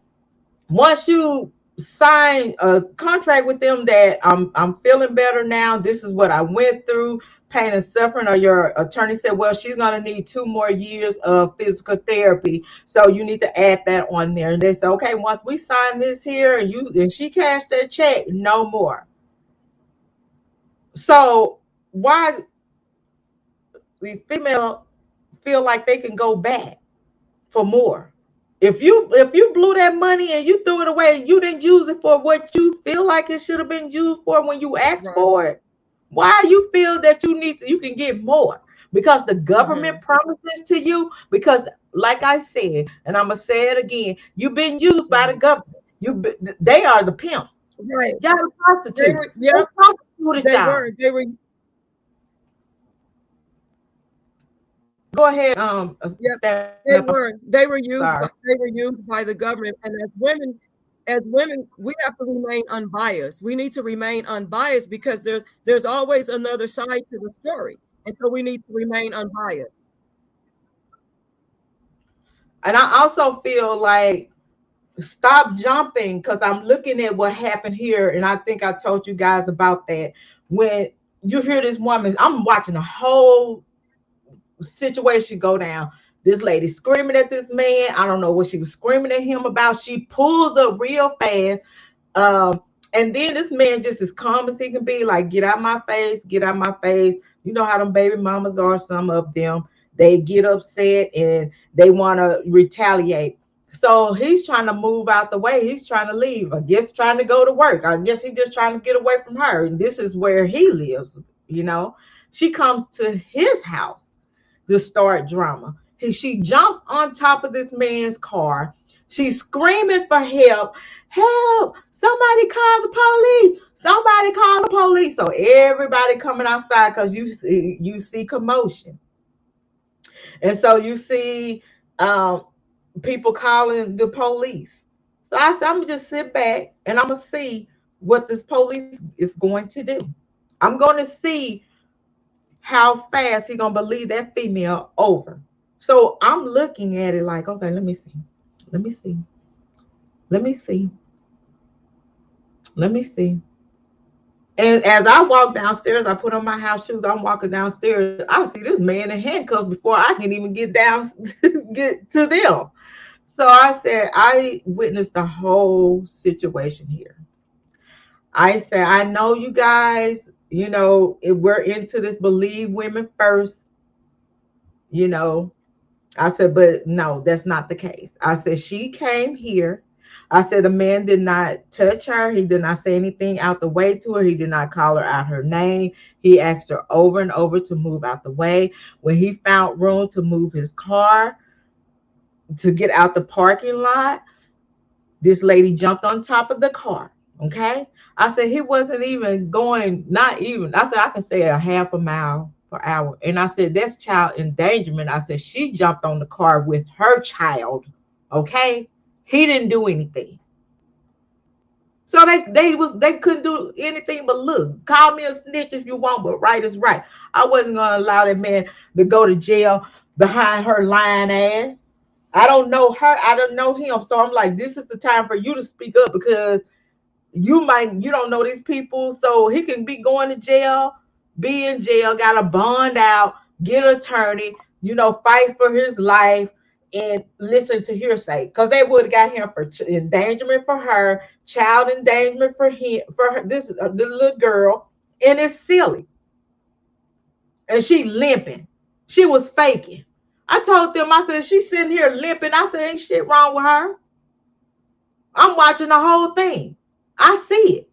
once you sign a contract with them that I'm feeling better now, this is what I went through, pain and suffering, or your attorney said, well, she's gonna need 2 more years of physical therapy, so you need to add that on there. And they say, okay, once we sign this here and she cashed that check, no more. So why the female feel like they can go back for more? If you blew that money and you threw it away, you didn't use it for what you feel like it should have been used for when you asked Right. for it. Why you feel that you can get more? Because the Hmm. government promises to you. Because like I said, and I'm gonna say it again, you've been used by the Hmm. government. They are the pimp. Right. Y'all the They prostitute. were. They Yep. prostituted They y'all. were. They were. Go ahead, Yep. stand up. I'm They sorry. were. They were used. They were used by the government. And as women, we have to remain unbiased. We need to remain unbiased because there's always another side to the story, and so we need to remain unbiased. And I also feel like stop jumping because I'm looking at what happened here, and I think I told you guys about that. When you hear this woman, I'm watching a whole situation go down. This lady screaming at this man. I don't know what she was screaming at him about. She pulls up real fast. Um, and then this man just as calm as he can be, like, get out my face, get out my face. You know how them baby mamas are, some of them. They get upset and they want to retaliate. So he's trying to move out the way. He's trying to leave. I guess trying to go to work. I guess he's just trying to get away from her. And this is where he lives, you know. She comes to his house to start drama. She jumps on top of this man's car. She's screaming for help. Help! Somebody call the police. Somebody call the police. So everybody coming outside because you see commotion. And so you see um, people calling the police. So I said, I'm gonna just sit back and I'm gonna see what this police is going to do. I'm gonna see how fast he gonna believe that female over. So I'm looking at it like, okay, let me see, let me see, let me see, let me see. And as I walk downstairs, I put on my house shoes. I'm walking downstairs. I see this man in handcuffs before I can even get down, get to them. So I said, I witnessed the whole situation here. I said, I know you guys, if we're into this believe women first, you know, I said, but no, that's not the case. I said, she came here. I said the man did not touch her. He did not say anything out the way to her. He did not call her out her name. He asked her over and over to move out the way. When he found room to move his car to get out the parking lot, this lady jumped on top of the car. Okay. I said he wasn't even going, not even, I said I can say a half a mile per hour. And I said that's child endangerment. I said she jumped on the car with her child. Okay. He didn't do anything. So they couldn't do anything but look. Call me a snitch if you want, but right is right. I wasn't gonna allow that man to go to jail behind her lying ass. I don't know her, I don't know him. So I'm like, this is the time for you to speak up because you don't know these people. So he can be going to jail, be in jail, got a bond out, get an attorney, fight for his life and listen to hearsay. Because they would have got him for endangerment for her, child endangerment for him, for her, this the little girl, and it's silly. And she limping. She was faking. I told them, I said, she's sitting here limping. I said, ain't shit wrong with her. I'm watching the whole thing. I see it.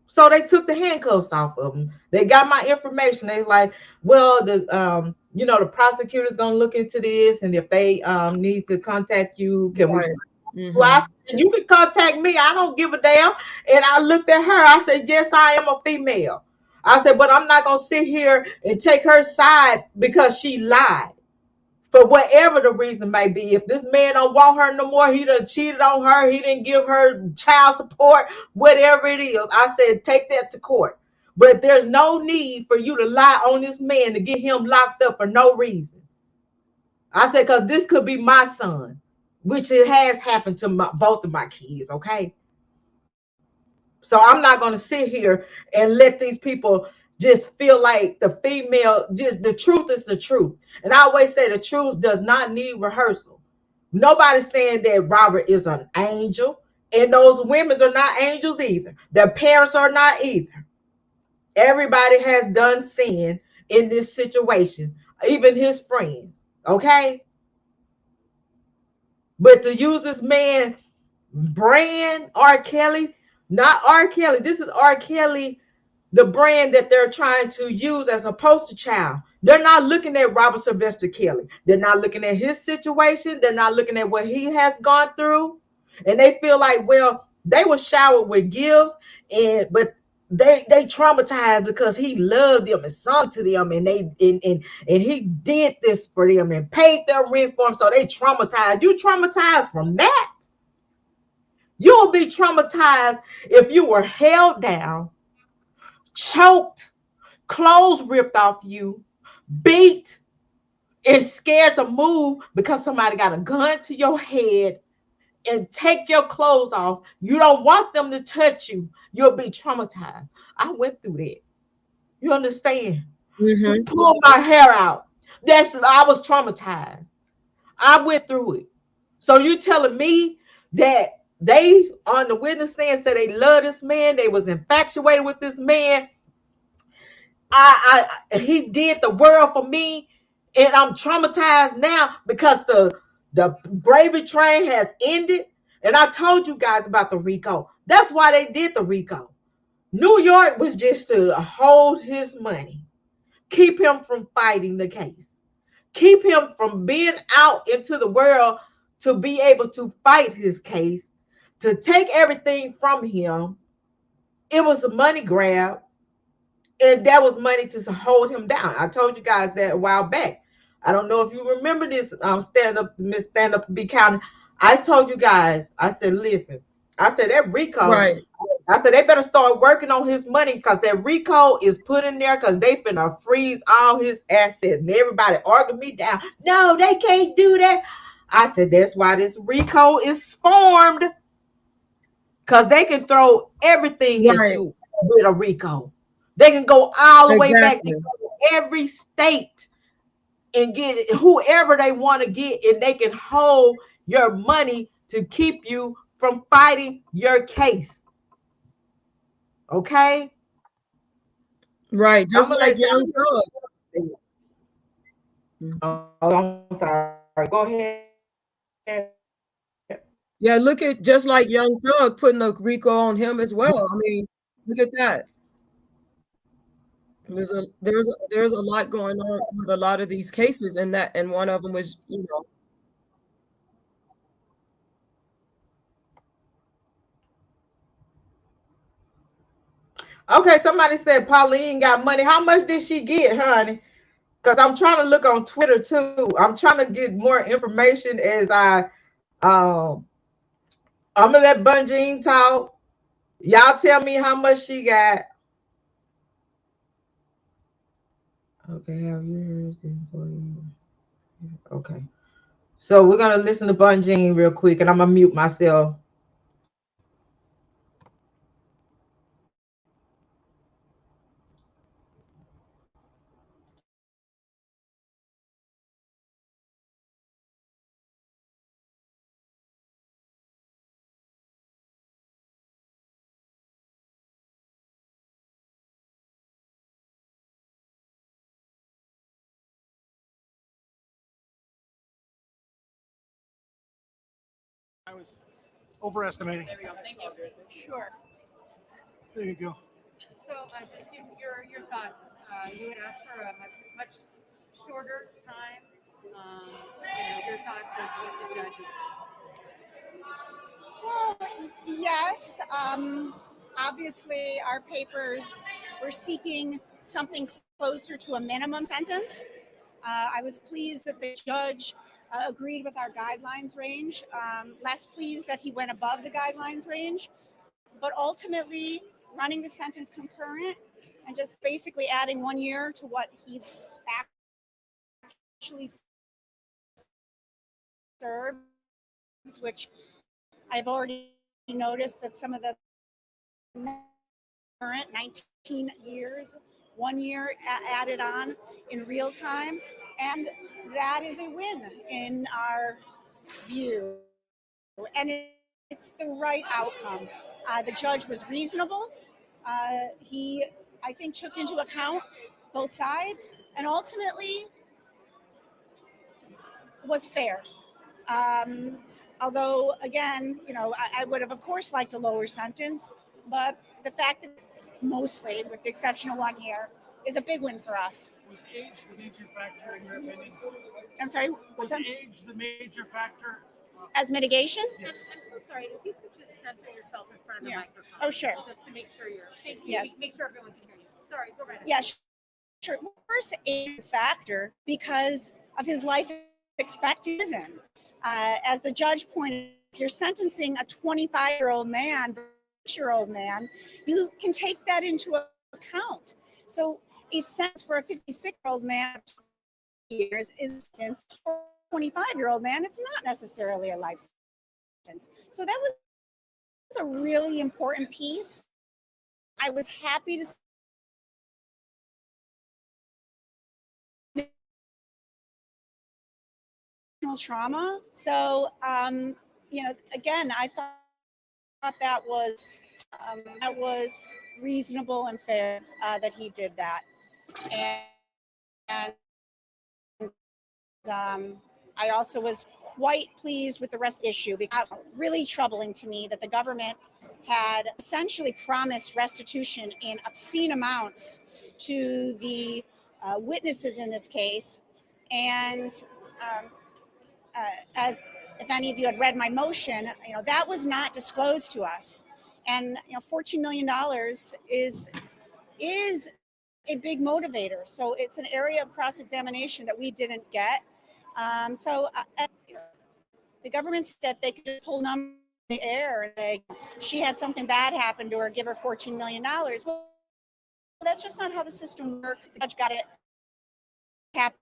So they took the handcuffs off of them. They got my information. They like, well, the prosecutor's gonna look into this, and if they need to contact you, can Right. we? Well, I said, you can contact me. I don't give a damn. And I looked at her. I said, yes, I am a female. I said, but I'm not gonna sit here and take her side because she lied. For whatever the reason may be, if this man don't want her no more, he done cheated on her, he didn't give her child support, whatever it is, I said take that to court. But there's no need for you to lie on this man to get him locked up for no reason. I said, because this could be my son, which it has happened to both of my kids, okay? So I'm not going to sit here and let these people just feel like the female, just the truth is the truth. And I always say the truth does not need rehearsal. Nobody's saying that Robert is an angel, and those women are not angels either. Their parents are not either. Everybody has done sin in this situation, even his friends, okay? But to use this man brand, R. Kelly, not R. Kelly. This is R. Kelly, the brand that they're trying to use as a poster child. They're not looking at Robert Sylvester Kelly. They're not looking at his situation. They're not looking at what he has gone through. And they feel like, well, they were showered with gifts, but they traumatized because he loved them and sung to them, and he did this for them and paid their rent for them. So they traumatized. You traumatized from that? You'll be traumatized if you were held down, choked, clothes ripped off you, beat, and scared to move because somebody got a gun to your head and take your clothes off. You don't want them to touch you. You'll be traumatized. I went through that. You understand? Pull my hair out. I was traumatized. I went through it. So you telling me that they on the witness stand said they love this man, they was infatuated with this man. He did the world for me, and I'm traumatized now because the gravy train has ended. And I told you guys about the RICO. That's why they did the RICO. New York was just to hold his money, keep him from fighting the case, keep him from being out into the world to be able to fight his case, to take everything from him. It was a money grab, and that was money to hold him down. I told you guys that a while back. I don't know if you remember this, Miss Stand Up Be Counted. I told you guys, I said, listen, I said that RICO, Right. I said they better start working on his money because that RICO is put in there because they finna freeze all his assets. And everybody argued me down. No, they can't do that. I said that's why this RICO is formed, because they can throw everything into with a RICO. They can go all the way back to every state and get whoever they want to get, and they can hold your money to keep you from fighting your case. Okay? Right. Just like Young Thug. Oh, I'm sorry. Go ahead. Yeah, look at just like Young Thug putting a RICO on him as well. I mean, look at that. There's a lot going on with a lot of these cases, and one of them was, Okay, somebody said Pauline got money. How much did she get, honey? Because I'm trying to look on Twitter too. I'm trying to get more information as um I'm gonna let Bonjean talk. Y'all tell me how much she got. Okay, have you heard this before? Okay. So we're gonna listen to Bonjean real quick, and I'm gonna mute myself. I was overestimating. There we go. Thank you. Sure. There you go. So, just your thoughts. You had asked for a much shorter time. Your thoughts as what the judge. Well, yes. Obviously, our papers were seeking something closer to a minimum sentence. I was pleased that the judge agreed with our guidelines range. Less pleased that he went above the guidelines range. But ultimately, running the sentence concurrent and just basically adding 1 year to what he actually serves, which I've already noticed that some of the current 19 years, 1 year added on in real time. And that is a win in our view. And it's the right outcome. The judge was reasonable. He, I think, took into account both sides and ultimately was fair. Although, again, I would have, of course, liked a lower sentence, but the fact that mostly, with the exception of 1 year, is a big win for us. Was age the major factor in your opinion? I'm sorry, Was what's that? age the major factor? As mitigation? Yes. I'm so sorry. If you could just center yourself in front of the Yeah. microphone. Oh, sure. Just to make sure you're. Thank you. Yes. Make sure everyone can hear you. Sorry. Go right ahead. Yeah, sure. First, a factor because of his life expectancy. As the judge pointed, if you're sentencing a 25-year-old man, year-old man, you can take that into account. So a sentence for a 56-year-old man years is a sentence for a 25-year-old man. It's not necessarily a life sentence. So that was a really important piece. I was happy to trauma. So, again, I thought that was reasonable and fair that he did that, and I also was quite pleased with the rest of the issue because really troubling to me that the government had essentially promised restitution in obscene amounts to the witnesses in this case, and as if any of you had read my motion, that was not disclosed to us. And $14 million is a big motivator. So it's an area of cross-examination that we didn't get. The government said they could pull numbers in the air and say she had something bad happen to her, give her $14 million. Well, that's just not how the system works. The judge got it happy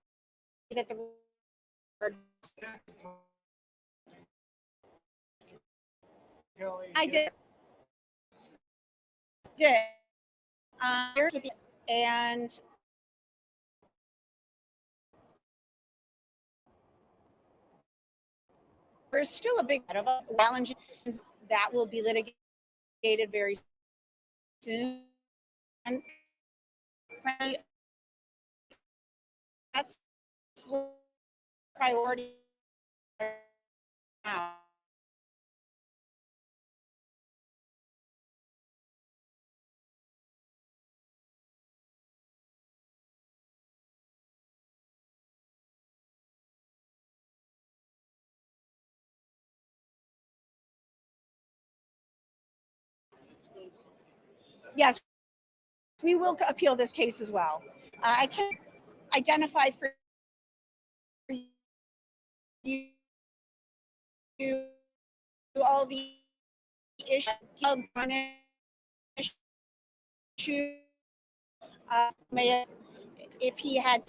that the I did. And there's still a big challenge that will be litigated very soon. And frankly, that's priority now. yes, we will appeal this case as well. I can identify for you all the issues of one issue. May have, if he had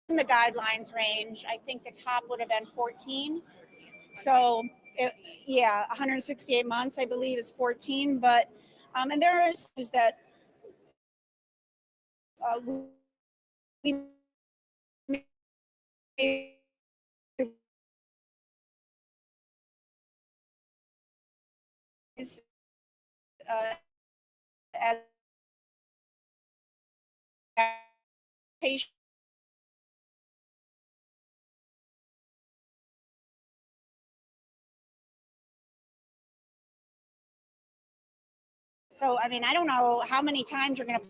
in the guidelines range, I think the top would have been 14. So, yeah, 168 months, I believe, is 14. But, and there are issues that we may as patient. So, I mean, I don't know how many times you're going to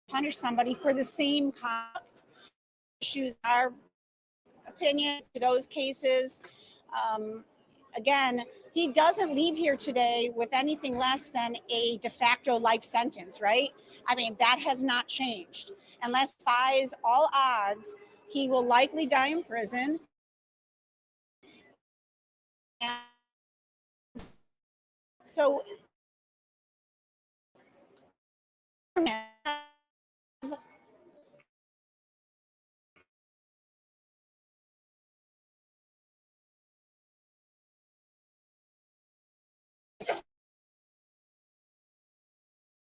punish somebody for the same conduct. Issues our opinion for those cases. Again, he doesn't leave here today with anything less than a de facto life sentence, right? I mean, that has not changed. Unless defies all odds, he will likely die in prison. And so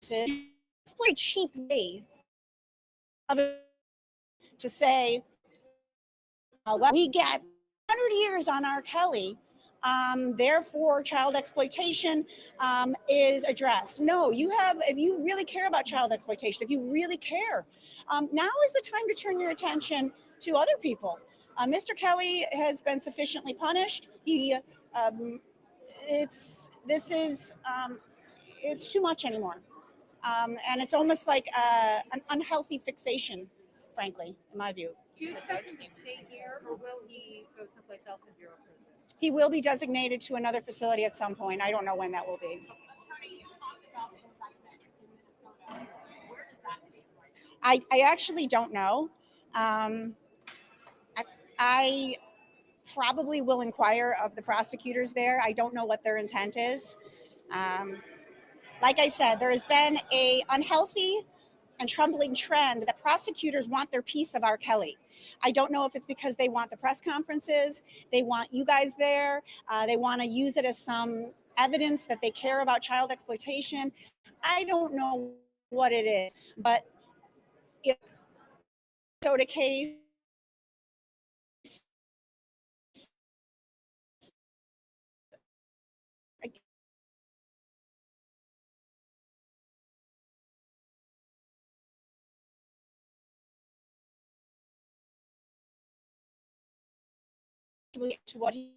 it's a cheap way of to say, well, we get 100 years on R. Kelly, therefore child exploitation is addressed. No, you have, if you really care about child exploitation, if you really care, now is the time to turn your attention to other people. Mr. Kelly has been sufficiently punished. He, it's too much anymore. And it's almost like an unhealthy fixation, frankly, in my view. Do you expect him to stay here, or will he go someplace else in Bureau prison? He will be designated to another facility at some point. I don't know when that will be. I actually don't know. I probably will inquire of the prosecutors there. I don't know what their intent is. Like I said, there has been a unhealthy and troubling trend that prosecutors want their piece of R. Kelly. I don't know if it's because they want the press conferences, they want you guys there, they want to use it as some evidence that they care about child exploitation. I don't know what it is, but if so the case to what he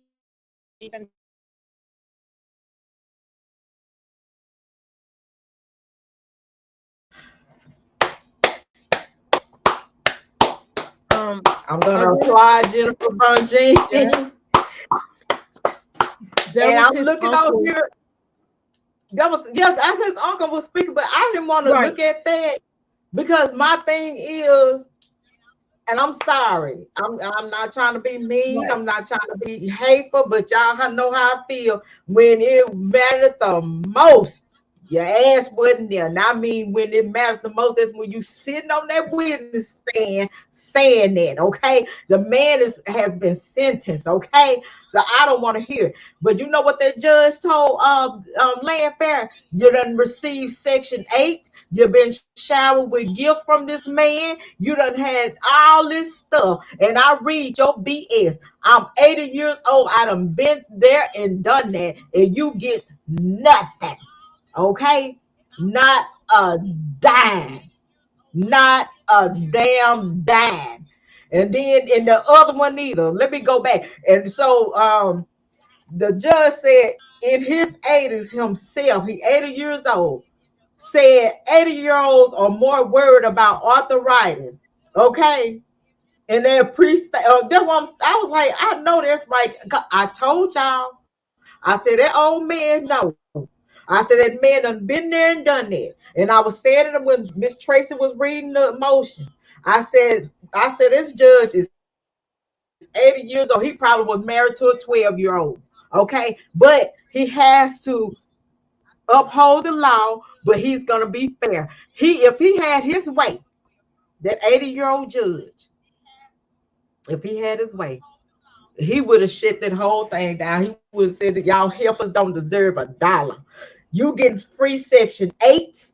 even I'm gonna applaud Jennifer Bonjean. And I'm looking out here. That was, yes, I said his uncle was speaking, but I didn't want to look at that because my thing is, and I'm sorry, I'm not trying to be mean, I'm not trying to be hateful, but y'all know how I feel when it mattered the most. Your ass wasn't there. And I mean, when it matters the most, that's when you sitting on that witness stand saying that, okay? The man has been sentenced, okay? So I don't want to hear it. But you know what that judge told Landfair? You done received Section 8. You've been showered with gifts from this man. You done had all this stuff. And I read your BS. I'm 80 years old. I done been there and done that. And you get nothing. Okay, not a dime, not a damn dime. And then in the other one either. Let me go back. And so the judge said in his 80s himself, he 80 years old, said 80-year-olds are more worried about arthritis. Okay. And then that's what I was like, I know that's right. I told y'all. I said that old man knows. I said that man done been there and done that. And I was saying it when Miss Tracy was reading the motion. I said this judge is 80 years old. He probably was married to a 12-year-old. Okay, but he has to uphold the law, but he's gonna be fair. If he had his way, that 80-year-old judge, if he had his way, he would have shut that whole thing down. He would have said that y'all helpers don't deserve $1. You getting free section 8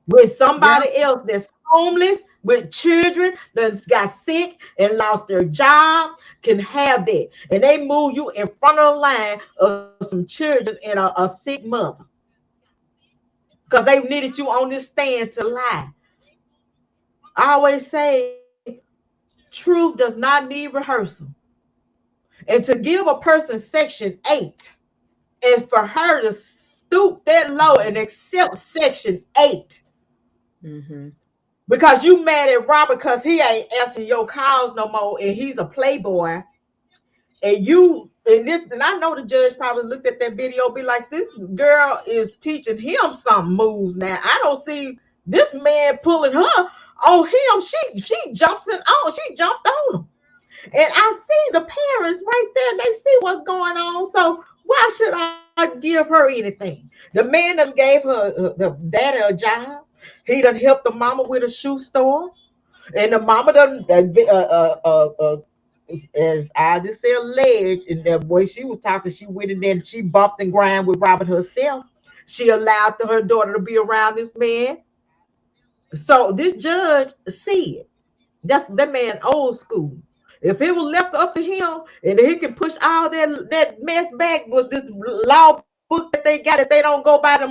with Yeah, somebody else that's homeless with children that got sick and lost their job can have that. And they move you in front of the line of some children and a sick mother because they needed you on this stand to lie. I always say truth does not need rehearsal. And to give a person section 8 and for her to stoop that low and accept section 8 mm-hmm. because you mad at Robert because he ain't answering your calls no more and he's a playboy. And I know the judge probably looked at that video, be like, this girl is teaching him some moves now. I don't see this man pulling her on him. She jumped on him. And I see the parents right there, and they see what's going on. So why should I give her anything? The man done gave the daddy a job. He done helped the mama with a shoe store. And the mama done, as I just said, alleged, and the way she was talking, she went in there and she bumped and grind with Robert herself. She allowed her daughter to be around this man. So this judge said, that man old school. If it was left up to him and he can push all that mess back with this law book that they got, that they don't go by their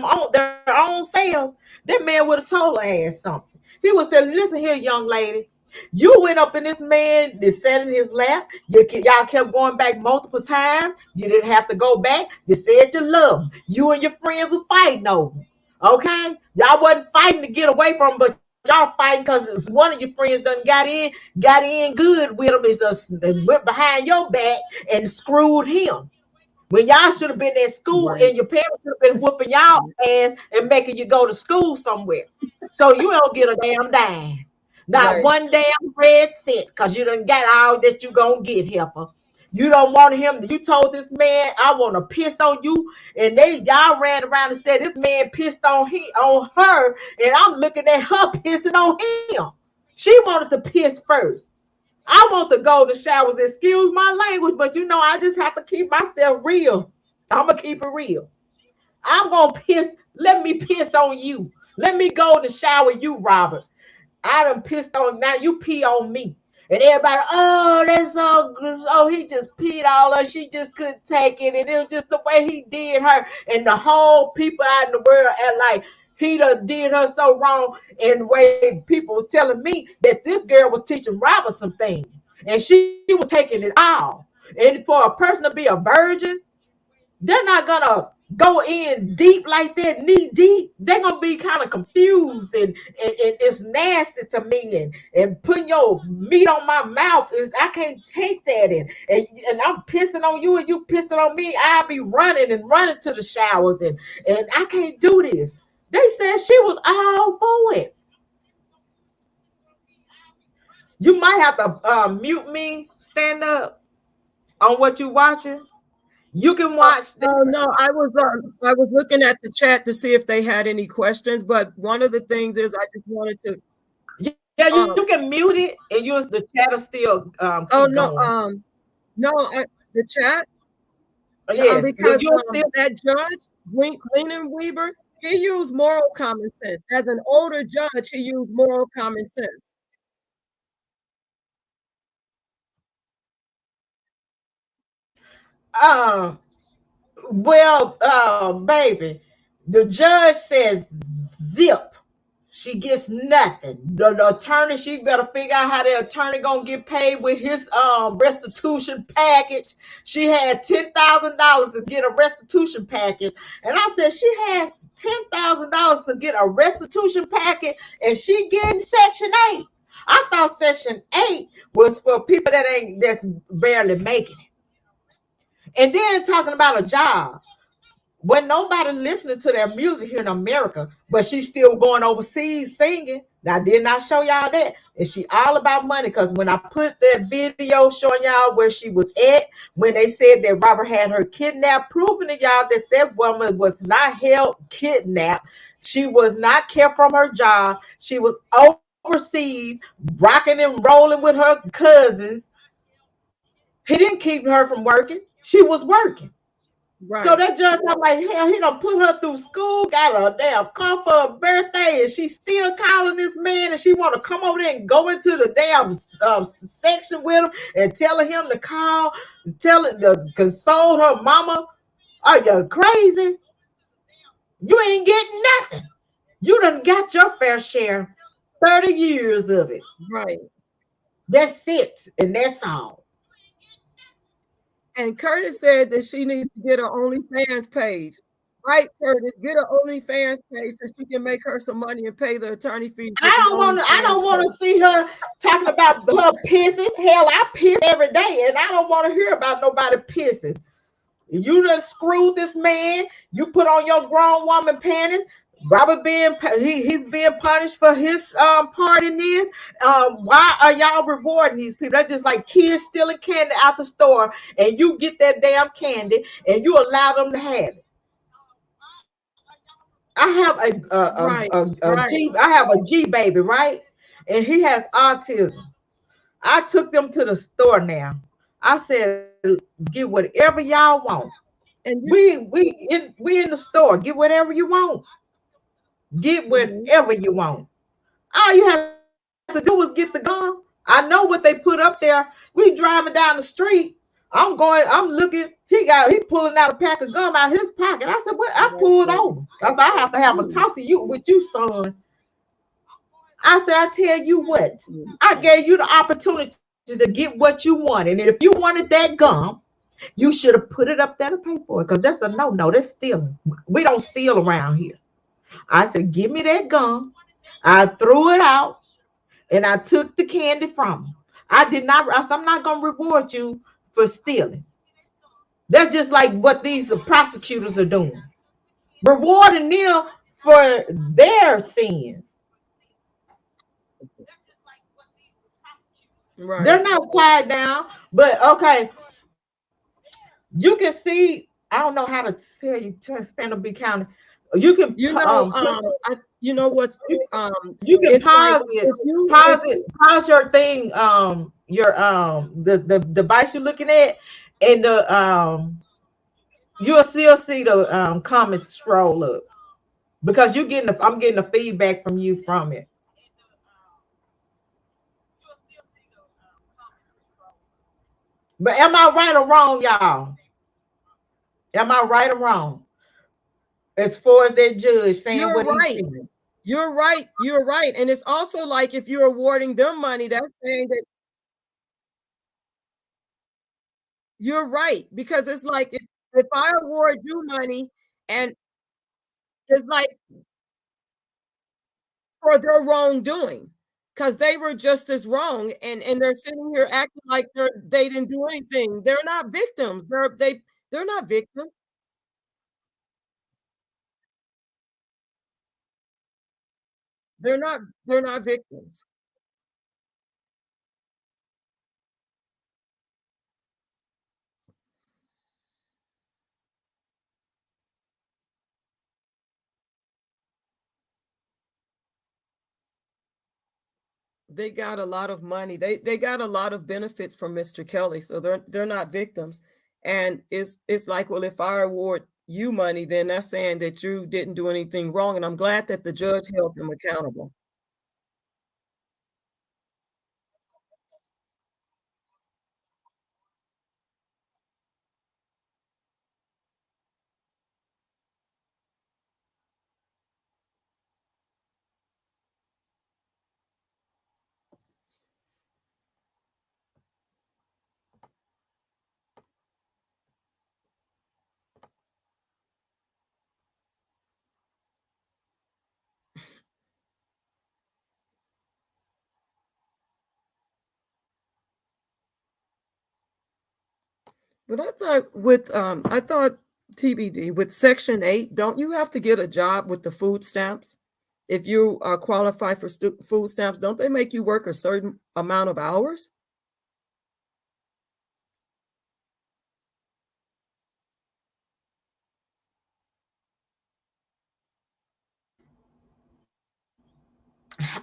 own self, that man would have told her ass something. He would say, listen here, young lady, you went up in this man that sat in his lap. Y'all kept going back multiple times. You didn't have to go back. You said you loved him. You and your friends were fighting over him. Okay? Y'all wasn't fighting to get away from him, but y'all fighting because one of your friends done got in good with him. Is just went behind your back and screwed him. When y'all should have been at school Right. and your parents should have been whooping y'all ass and making you go to school somewhere. So you don't get a damn dime. Not Right. one damn red cent, because you done got all that you gonna get, helper. You don't want him. You told this man, I want to piss on you. And y'all ran around and said this man pissed on her. And I'm looking at her pissing on him. She wanted to piss first. I want to go to showers. Excuse my language, but I just have to keep myself real. I'm going to keep it real. I'm going to piss. Let me piss on you. Let me go to shower you, Robert. I done pissed on, now you pee on me. And everybody, oh, that's so, oh, he just peed all her. She just couldn't take it. And it was just the way he did her. And the whole people out in the world act like he done did her so wrong. And the way people was telling me that this girl was teaching Robert some things. And she was taking it all. And for a person to be a virgin, they're not going to go in deep like that, knee deep. They're going to be kind of confused. And it's nasty to me. And putting your meat on my mouth, I can't take that. And I'm pissing on you and you pissing on me. I'll be running to the showers. And I can't do this. They said she was all for it. You might have to mute me, stand up on what you're watching. You can watch. Oh no, I was looking at the chat to see if they had any questions, but one of the things is I just wanted to. Yeah, you can mute it and use the chat is still. Oh no, going. The chat. Yes, because that judge, Lenin Weber, he used moral common sense. As an older judge, he used moral common sense. Baby, the judge says zip. She gets nothing. The attorney, she better figure out how the attorney gonna get paid with his restitution package. She had $10,000 to get a restitution package, and I said she has $10,000 to get a restitution package, and she getting Section 8. I thought Section 8 was for people that's barely making it. And then talking about a job. Wasn't nobody listening to their music here in America, but she's still going overseas singing. Now, did not show y'all that. And she all about money, because when I put that video showing y'all where she was at, when they said that Robert had her kidnapped, proving to y'all that that woman was not held kidnapped. She was not kept from her job. She was overseas, rocking and rolling with her cousins. He didn't keep her from working. She was working. So Right. that judge, I'm like, hell, he done put her through school, got her a damn car for her birthday, and she's still calling this man, and she want to come over there and go into the damn section with him and telling him to call, telling to console her mama. Are you crazy? You ain't getting nothing. You done got your fair share, 30 years of it. Right. That's it, and that's all. And Curtis said that she needs to get her OnlyFans page. Right, Curtis, get her OnlyFans page so she can make her some money and pay the attorney fees with the I OnlyFans don't want page. to see her talking about her pissing. Hell, I piss every day, and I don't want to hear about nobody pissing. You done screwed this man. You put on your grown woman panties. Robert he's being punished for his part in this. Why are y'all rewarding these people? That's just like kids stealing candy out the store, and you get that damn candy and you allow them to have it. I have Right, right. I have a G baby, right? And he has autism. I took them to the store now. I said, get whatever y'all want. And you, We in the store. Get whatever you want. Get mhm, whatever you want. All you have to do is get the gun. I know what they put up there. We driving down the street. I'm looking. He pulling out a pack of gum out of his pocket. I said, what? I right, pulled right. over. I said, I have to have a Mm, talk to you with you, son. I said, I tell you what, mm, I mm. gave you the opportunity to get what you wanted. And if you wanted that gum, you should have put it up there to pay for it. Because that's a no. That's stealing. We don't steal around here. I said, give me that gum. I threw it out and I took the candy from him. I did not, I said, I'm not going to reward you for stealing. That's just like what these prosecutors are doing, rewarding them for their sins. They're Right. not tied down, but okay, you can see. I don't know how to tell you to stand up, be counted. You can You know, you know what's you, um you can it's like pause it, if you pause if it, pause your thing, your the device you're looking at, and the you'll still see the comments scroll up because I'm getting the feedback from you from it. But am I right or wrong, y'all? Am I right or wrong? As far as that judge saying you're what he's right. saying. You're right. And it's also like if you're awarding them money, that's saying that you're right. Because it's like if I award you money and it's like for their wrongdoing, because they were just as wrong and they're sitting here acting like they didn't do anything. They're not victims. They're not victims. They're not victims. They got a lot of money. They got a lot of benefits from Mr. Kelly, so they're not victims. And it's like, well, if I award you money, then that's saying that you didn't do anything wrong. And I'm glad that the judge held them accountable. But I thought TBD with Section 8, don't you have to get a job with the food stamps? If you are qualified for food stamps, don't they make you work a certain amount of hours?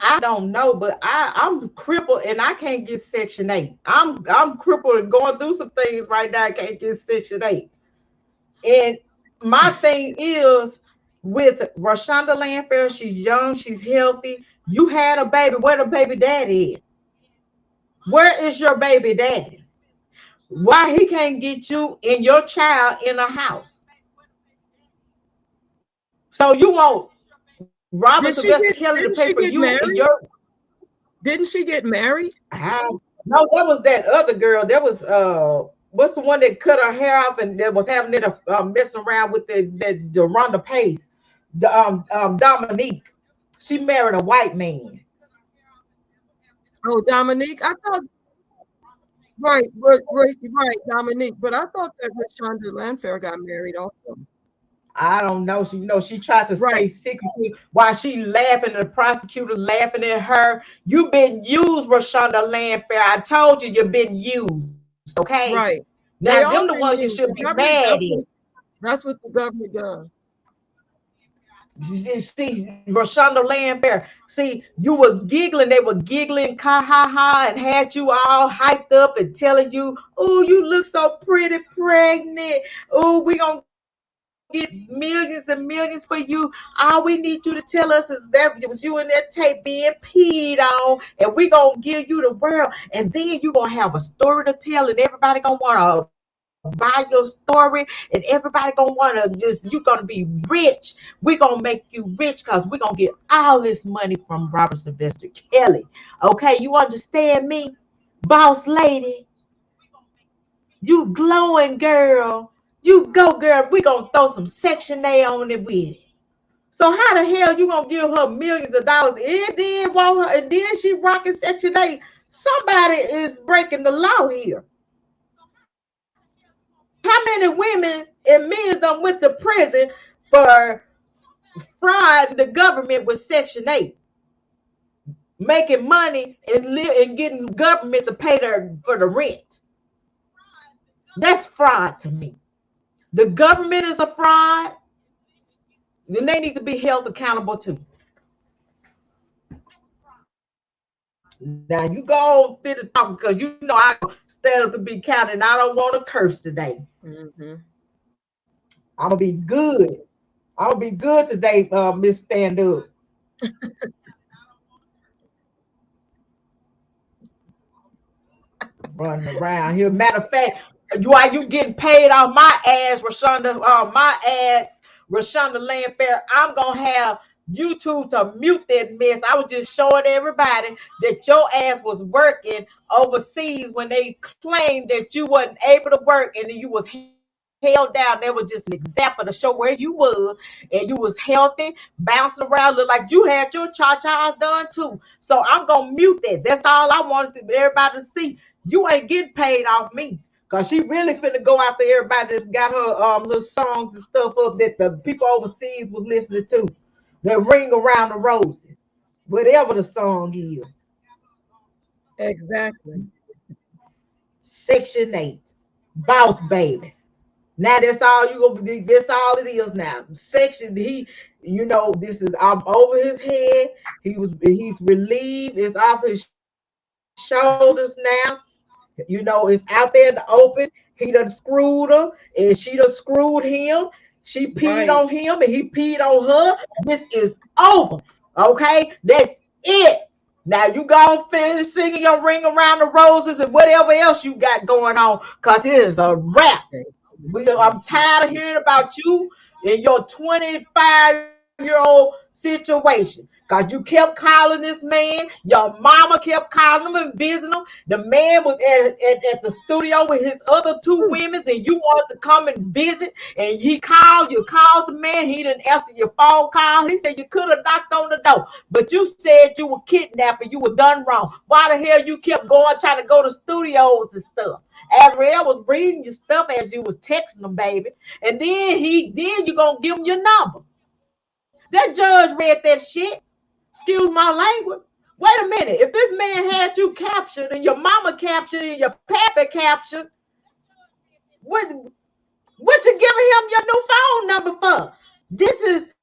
I don't know, but I'm crippled and I can't get Section 8. I'm crippled and going through some things right now. I can't get Section 8. And my thing is with Rashonda Landfair, she's young, she's healthy. You had a baby. Where the baby daddy is? Where is your baby daddy? Why he can't get you and your child in a house? So you want Robert Did she Sylvester get Kelly to didn't pay she for get you and married? your Didn't she get married? no, that was that other girl. That was what's the one that cut her hair off and that was having it messing around with the Rhonda Pace, the Dominique. She married a white man. Oh, Dominique. I thought right, Dominique. But I thought that Rashonda Landfair got married also. I don't know. She, you know, she tried to Right, stay secretive while she laughing. The prosecutor laughing at her. You've been used, Rashonda Landfair. I told you you've been used. Okay. right. Now They them all the been ones you used. should The be government, mad at. that's what the government does. See, Rashonda Landfair. See, you was giggling. They were giggling, ha ha ha, and had you all hyped up and telling you, "Oh, you look so pretty, pregnant. Oh, we gonna get millions and millions for you. All we need you to tell us is that it was you in that tape being peed on, and we gonna give you the world. And then you gonna have a story to tell, and everybody gonna wanna buy your story, and everybody gonna wanna just you gonna be rich. We gonna make you rich because we gonna get all this money from Robert Sylvester Kelly. Okay, you understand me, boss lady? You glowing girl. You go, girl. We gonna throw some Section A on it with it. So how the hell you gonna give her millions of dollars and then want her and then she rocking Section 8? Somebody is breaking the law here. How many women and men done went to prison for fraud the government with Section 8? Making money and getting government to pay for the rent. That's fraud to me. The government is a fraud. Then they need to be held accountable too. Now you go on fit to talk because you know I stand up to be counted and I don't want to curse today. Mm-hmm. I'm gonna be good. I'm gonna be good today, Miss Stand Up. Running around here. Matter of fact, why you getting paid off my ass, Rashonda? My ass, Rashonda Landfair. I'm gonna have YouTube to mute that mess. I was just showing everybody that your ass was working overseas when they claimed that you wasn't able to work and you was held down. That was just an example to show where you was and you was healthy, bouncing around, look like you had your cha-chas done too. So I'm gonna mute that. That's all I wanted to everybody to see. You ain't getting paid off me. Cause she really finna go after everybody that got her little songs and stuff up that the people overseas was listening to. That Ring Around the Roses. Whatever the song is. Exactly. Section 8. Boss baby. Now that's all you gonna be. That's all it is now. Section you know, this is over his head. He's relieved. It's off his shoulders now. You know, it's out there in the open. He done screwed her, and she done screwed him. She peed Right. on him, and he peed on her. This is over. Okay, that's it. Now you go and finish singing your Ring Around the Roses and whatever else you got going on, cause it is a wrap. I'm tired of hearing about you and your 25-year-old situation. Because you kept calling this man, your mama kept calling him and visiting him. The man was at the studio with his other two women, and you wanted to come and visit, and you called the man, he didn't answer your phone call. He said you could have knocked on the door, but you said you were kidnapped and you were done wrong. Why the hell you kept going, trying to go to studios and stuff? Azrael was reading your stuff as you was texting them, baby. And then you gonna give him your number. That judge read that shit. Excuse my language. Wait a minute. If this man had you captured and your mama captured and your pappy captured, what you giving him your new phone number for? This is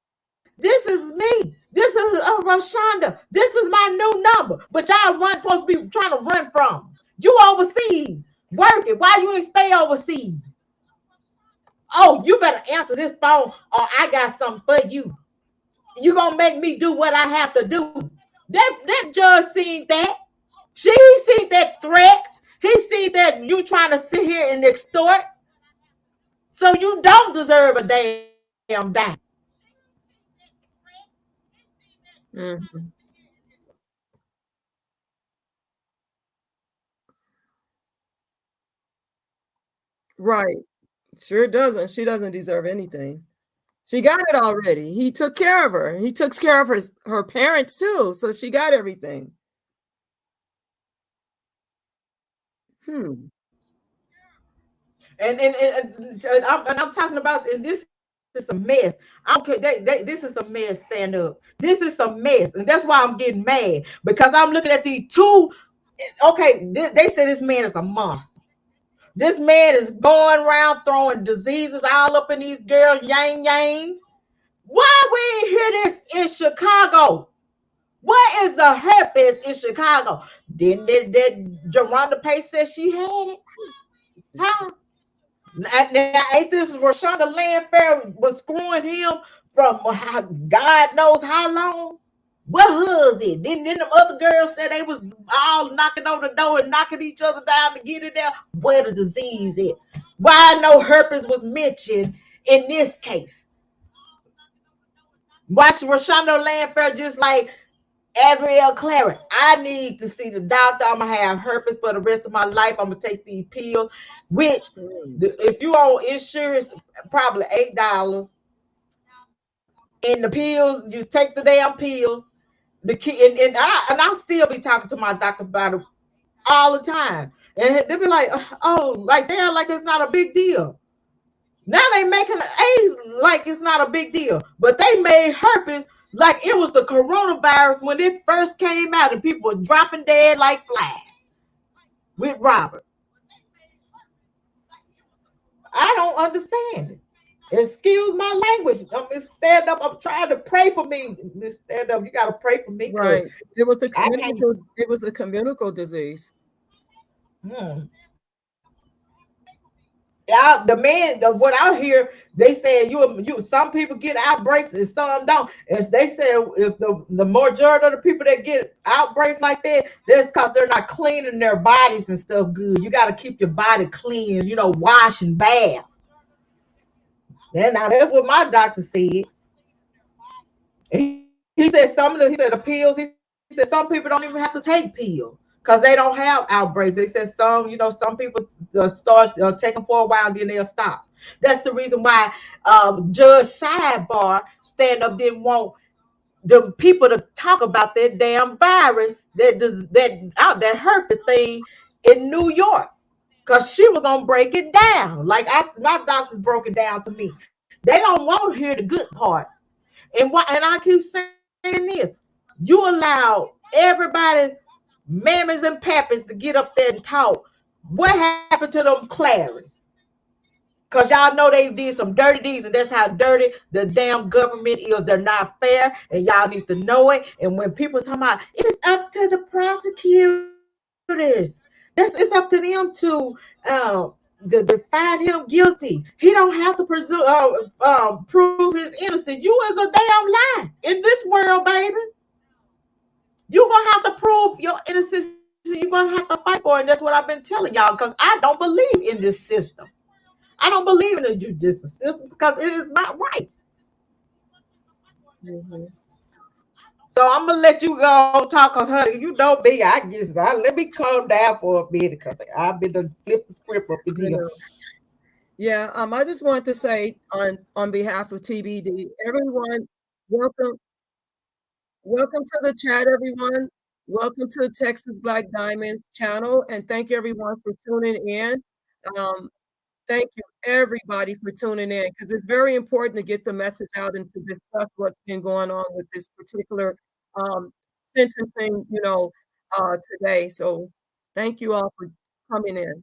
me. This is Rashonda. This is my new number. But y'all supposed to be trying to run from. You overseas working. Why you ain't stay overseas? Oh, you better answer this phone or I got something for you. You gonna make me do what I have to do. That judge seen that. He seen that threat. He seen that you trying to sit here and extort. So you don't deserve a damn dime. Mm-hmm. Right. Sure doesn't. She doesn't deserve anything. She got it already. He took care of her. He took care of her parents too. So she got everything. Hmm. And I'm talking about, and this is a mess. I don't care. This is a mess. Stand up. This is a mess, and that's why I'm getting mad, because I'm looking at these two. Okay, they say this man is a monster. This man is going around throwing diseases all up in these girls' yang. Why we ain't hear this in Chicago? What is the herpes in Chicago? Didn't that Geronda Pace said she had it? Huh? Now, ain't this Rashonda Landfair was screwing him from God knows how long? What was it? Then them other girls said they was all knocking on the door and knocking each other down to get in there. Where the disease is? Why no herpes was mentioned in this case? Watch Rashonda Landfair just like Azrael Clarence. I need to see the doctor. I'm gonna have herpes for the rest of my life. I'm gonna take these pills, which if you own insurance, probably $8. And the pills, you take the damn pills. The key and I still be talking to my doctor about it all the time. And they be like, oh, like they're like it's not a big deal. Now they making AIDS like it's not a big deal, but they made herpes like it was the coronavirus when it first came out and people were dropping dead like flies with Robert. I don't understand it. Excuse my language. Miss Stand Up. I'm trying to pray for me. Miss Stand Up, you gotta pray for me. Right. It was a I communicable disease. Yeah, what I hear, they say you some people get outbreaks and some don't. As they say, if the majority of the people that get outbreaks like that, that's because they're not cleaning their bodies and stuff good. You got to keep your body clean, wash and bath. And now that's what my doctor said. He said the pills. He said some people don't even have to take pills because they don't have outbreaks. They said some people start taking for a while and then they'll stop. That's the reason why Judge Sidebar Stand Up didn't want the people to talk about that damn virus that herpes thing in New York, because she was gonna break it down. Like my doctors broke it down to me. They don't want to hear the good parts. And I keep saying this: you allow everybody, mammies and pappies, to get up there and talk. What happened to them Clarys? Because y'all know they did some dirty deeds, and that's how dirty the damn government is. They're not fair, and y'all need to know it. And when people talk about it's up to the prosecutors, it's up to them to find him guilty. He don't have to prove his innocence. You is a damn lie in this world, baby. You're gonna have to prove your innocence. You're gonna have to fight for it. And that's what I've been telling y'all, because I don't believe in this system. I don't believe in the judicial system because it is not right. Mm-hmm. So I'm gonna let you go talk, cause honey, you know me. Let me calm down for a minute, cause I've been to flip the script up in I here. know. Yeah, I just want to say on behalf of TBD, everyone, welcome, welcome to the chat, everyone. Welcome to Texas Black Diamonds channel, and thank everyone for tuning in. Um, Thank you, everybody, for tuning in, because it's very important to get the message out and to discuss what's been going on with this particular um, sentencing, today. So thank you all for coming in.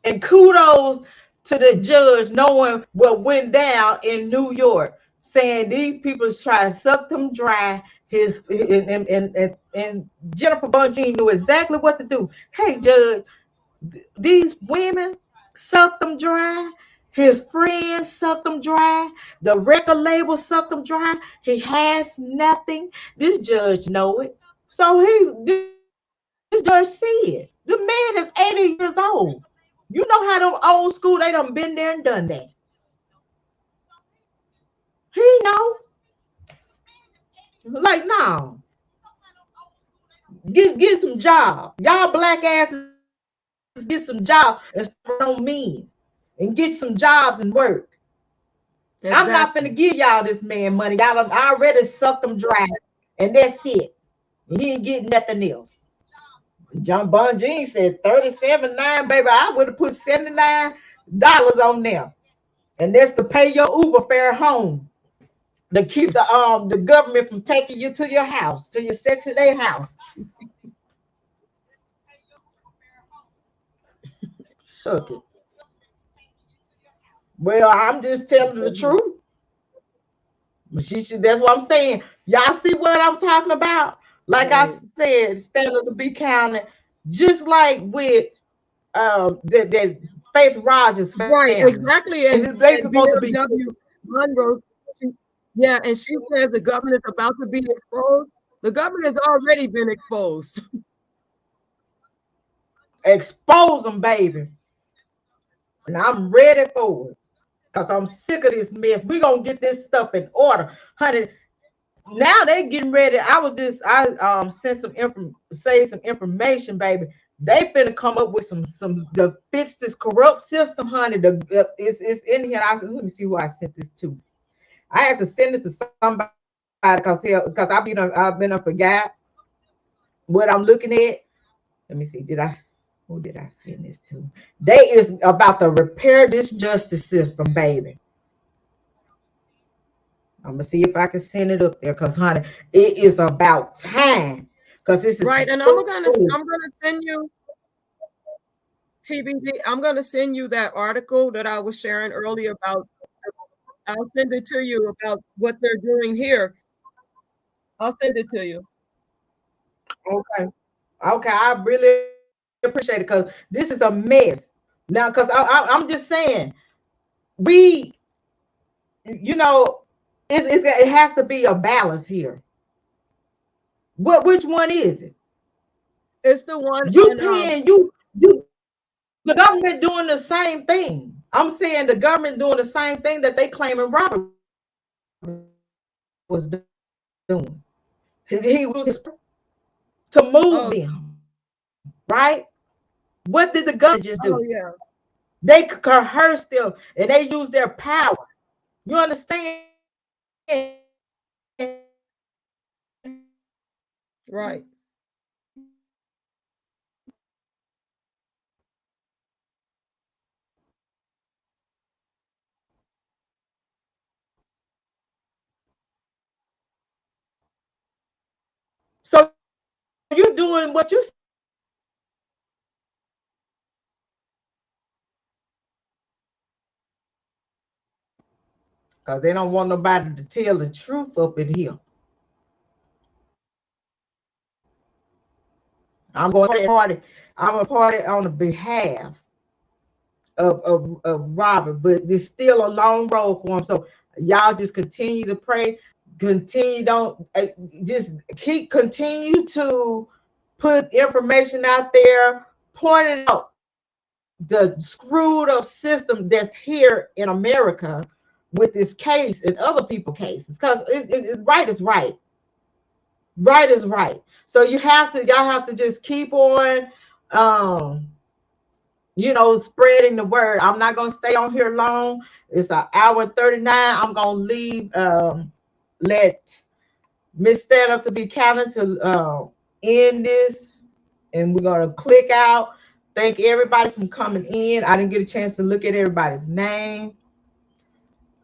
And kudos to the judge knowing what went down in New York, saying these people try to suck them dry. And Jennifer Bonjean knew exactly what to do. Hey, judge, these women sucked them dry. His friends sucked them dry. The record label sucked them dry. He has nothing. This judge know it. So this judge see it. The man is 80 years old. You know how them old school, they done been there and done that. He know. Like, no. Get some job. Y'all black asses get some jobs and start on means. And get some jobs and work. I'm not Exactly. finna give y'all this man money. Y'all done already sucked them dry. And that's it. He ain't getting nothing else. John Bonjean said 37.9, baby. I would have put $79 on there. And that's to pay your Uber fare home. To keep the government from taking you to your house, to your Section 8 house. Suck it. Well, I'm just telling the truth. That's what I'm saying. Y'all see what I'm talking about? Like I said, standard to be counted, just like with that Faith Rogers Right, family. exactly. And, They and supposed to be BLW Monroe, yeah, and she says the government is about to be exposed. The government has already been exposed. expose them, baby. And I'm ready for it. Because I'm sick of this mess. We're gonna get this stuff in order. Honey, now they getting ready. I sent some information, baby. They finna come up with some to fix this corrupt system, honey. It's in here. Let me see who I sent this to. I had to send it to somebody because I've been a forgot what I'm looking at. Let me see. Who did I send this to? They is about to repair this justice system, baby. I'm gonna see if I can send it up there, cause honey, it is about time. Cause this is Right, and I'm gonna send you TBD. I'm gonna send you that article that I was sharing earlier about. I'll send it to you about what they're doing here. I'll send it to you. okay. Okay, I really appreciate it because this is a mess now. Because I'm just saying, we, you know, it has to be a balance here. Which one is it? It's the one You on paying the government doing the same thing. I'm saying the government doing the same thing that they claiming Robert was doing. He was to move them, right? What did the government just do? Oh yeah. They coerced them and they used their power. You understand? Right. So you're doing what you, because they don't want nobody to tell the truth up in here. I'm going to party. I'm a party on the behalf of Robert, but there's still a long road for him. So y'all just continue to pray. Don't just keep, continue to put information out there, point it out. the screwed up system that's here in America with this case and other people cases, because right is right. Right is right. So y'all have to just keep on, um, spreading the word. I'm not gonna stay on here long. It's an hour and 39. I'm gonna leave. Let Miss Stand Up to Be Counted to end this, and we're gonna click out. Thank everybody from coming in. I didn't get a chance to look at everybody's name.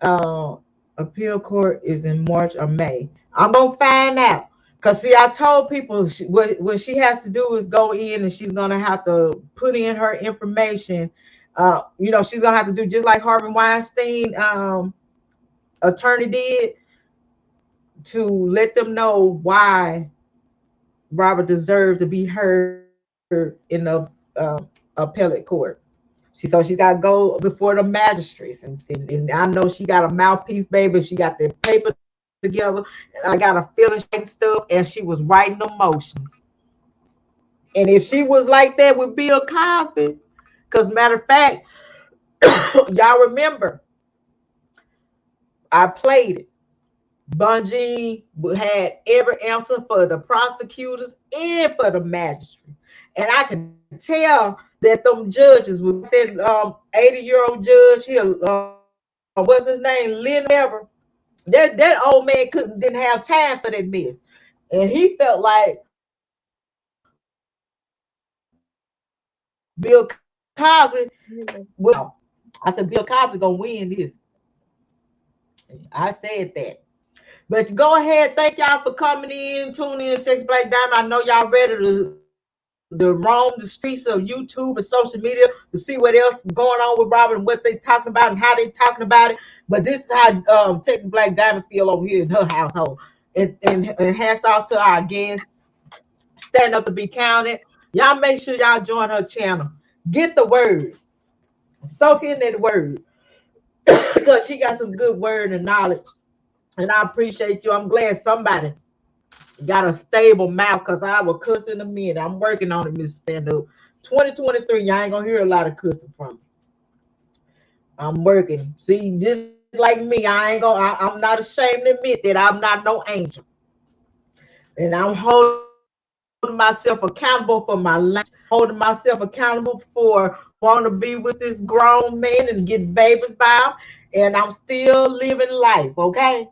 Appeal court is in March or May. I'm gonna find out. Cause see, I told people what she has to do is go in, and she's gonna have to put in her information. She's gonna have to do just like Harvey Weinstein attorney did, to let them know why Robert deserved to be heard in the appellate court. She thought she got to go before the magistrates, and I know she got a mouthpiece, baby. She got the paper together, and I got a feeling and stuff, and she was writing the motions. And if she was like that with Bill Cosby, because matter of fact, y'all remember, I played it. Bonjean had every answer for the prosecutors and for the magistrates, and I can tell that them judges with that 80-year-old judge here, what's his name, Lynn Ever, that old man didn't have time for that mess, and he felt like Bill Cosby. Well, I said Bill Cosby gonna win this. I said that. But go ahead, thank y'all for coming in, tuning in, Texas Black Diamond. I know y'all ready to roam the streets of YouTube and social media to see what else is going on with Robert and what they talking about and how they talking about it. But this is how Texas Black Diamond feel over here in her household. And hats off to our guests. Stand Up to Be Counted. Y'all make sure y'all join her channel. Get the word. Soak in that word. Because she got some good word and knowledge. And I appreciate you. I'm glad somebody got a stable mouth, because I will cuss in a minute. I'm working on it, Miss Stand Up. 2023, y'all ain't gonna hear a lot of cussing from me. I'm working. See, just like me, I'm not ashamed to admit that I'm not no angel. And I'm holding myself accountable for my life, holding myself accountable for wanting to be with this grown man and get babies by him. And I'm still living life, okay?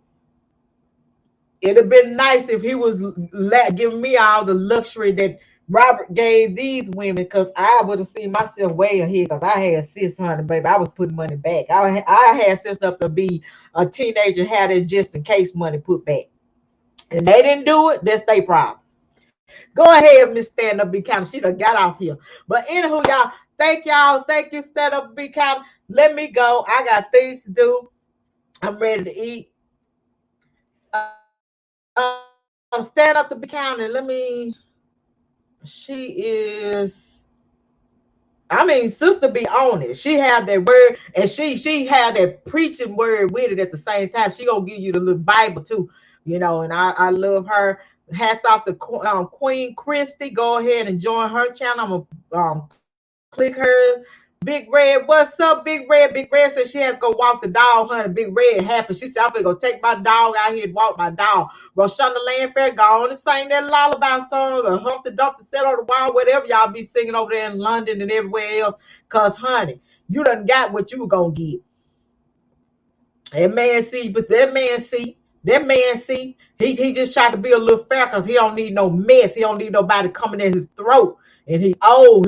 It'd have been nice if he was giving me all the luxury that Robert gave these women, because I would have seen myself way ahead, because I had 600, baby. I was putting money back. I had sense enough to be a teenager and had that just in case money put back. And they didn't do it. That's their problem. Go ahead, Miss Stand Up Be Counted. She done got off here. But anywho, y'all, thank y'all. Thank you, Stand Up Be Counted. Let me go. I got things to do. I'm ready to eat. Stand Up to Be Counted. She is, sister be on it. She had that word, and she had that preaching word with it at the same time. She gonna give you the little Bible too, and I love her. Hats off to Queen Christy. Go ahead and join her channel. I'm gonna click her. Big Red, what's up, Big Red? Big Red said she has to go walk the dog, honey. Big Red happy. She said, I'm finna go take my dog out here and walk my dog. Roshonda Landfair, go on and sing that lullaby song or Hump the Dump the Set on the Wall, whatever y'all be singing over there in London and everywhere else. Because, honey, you done got what you were going to get. That man see, he just tried to be a little fair, because he don't need no mess. He don't need nobody coming in his throat. And he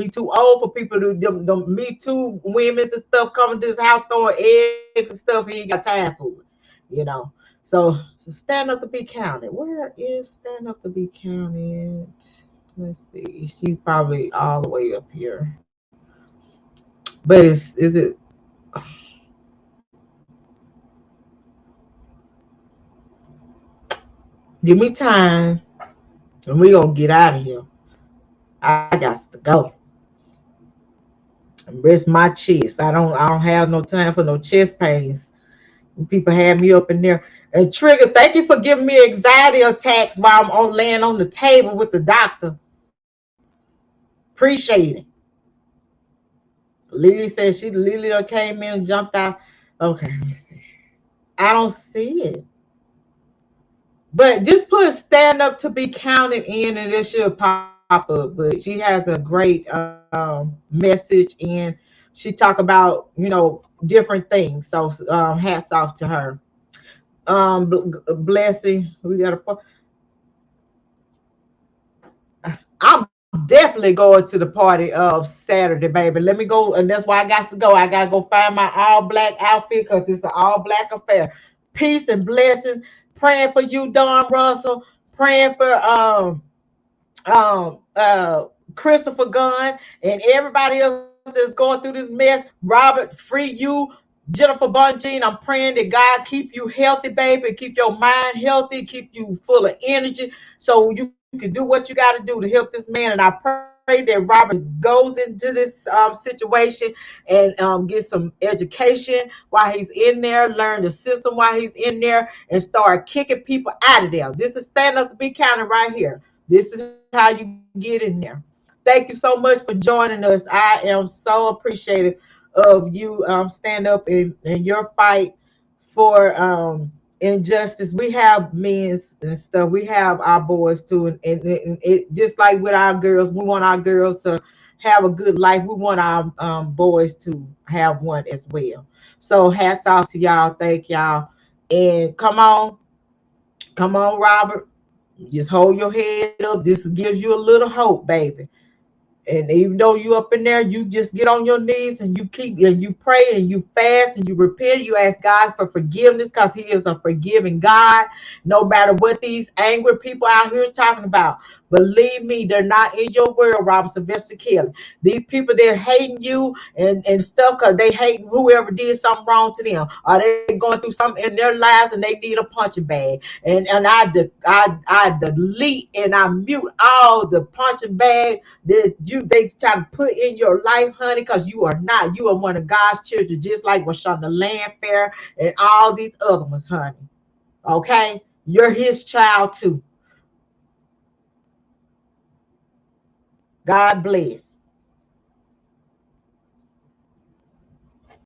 too old for people to them Me Too women and stuff coming to his house throwing eggs and stuff. He ain't got time for it, So Stand Up to Be Counted. Where is Stand Up to Be Counted? Let's see. She's probably all the way up here. But is it? Give me time, and we gonna get out of here. I got to go and rest my chest. I don't have no time for no chest pains. People have me up in there. And Trigger, thank you for giving me anxiety attacks while I'm laying on the table with the doctor. Appreciate it. Lily said Lily done came in and jumped out. Okay, let me see. I don't see it. But just put stand up to be counted in and it should pop up. But she has a great message and she talk about, different things. So hats off to her. Blessing. We got a I'm definitely going to the party of Saturday, baby. Let me go, and that's why I got to go. I gotta go find my all black outfit because it's an all black affair. Peace and blessings. Praying for you, Don Russell. Praying for um uh Christopher Gunn and everybody else that's going through this mess. Robert, free you. Jennifer Bonjean, I'm praying that God keep you healthy, baby, keep your mind healthy, keep you full of energy so you can do what you got to do to help this man. And I pray that Robert goes into this situation and get some education while he's in there, learn the system while he's in there, and start kicking people out of there. This is stand up to be counted right here. This is how you get in there. Thank you so much for joining us. I am so appreciative of you stand up in your fight for injustice. We have men's and stuff. We have our boys too, and it just like with our girls, we want our girls to have a good life. We want our boys to have one as well. So hats off to y'all. Thank y'all. And come on, Robert. Just hold your head up. This gives you a little hope, baby. And even though you up in there, you just get on your knees and you keep and you pray and you fast and you repent. You ask God for forgiveness because He is a forgiving God. No matter what these angry people out here talking about, believe me, they're not in your world, Robert Sylvester Kelly. These people, they're hating you and stuff because they hate whoever did something wrong to them. Or they going through something in their lives and they need a punching bag. And I delete and I mute all the punching bags that they trying to put in your life, honey, because you are not. You are one of God's children, just like Washonda Landfair and all these other ones, honey. Okay? You're His child too. God bless.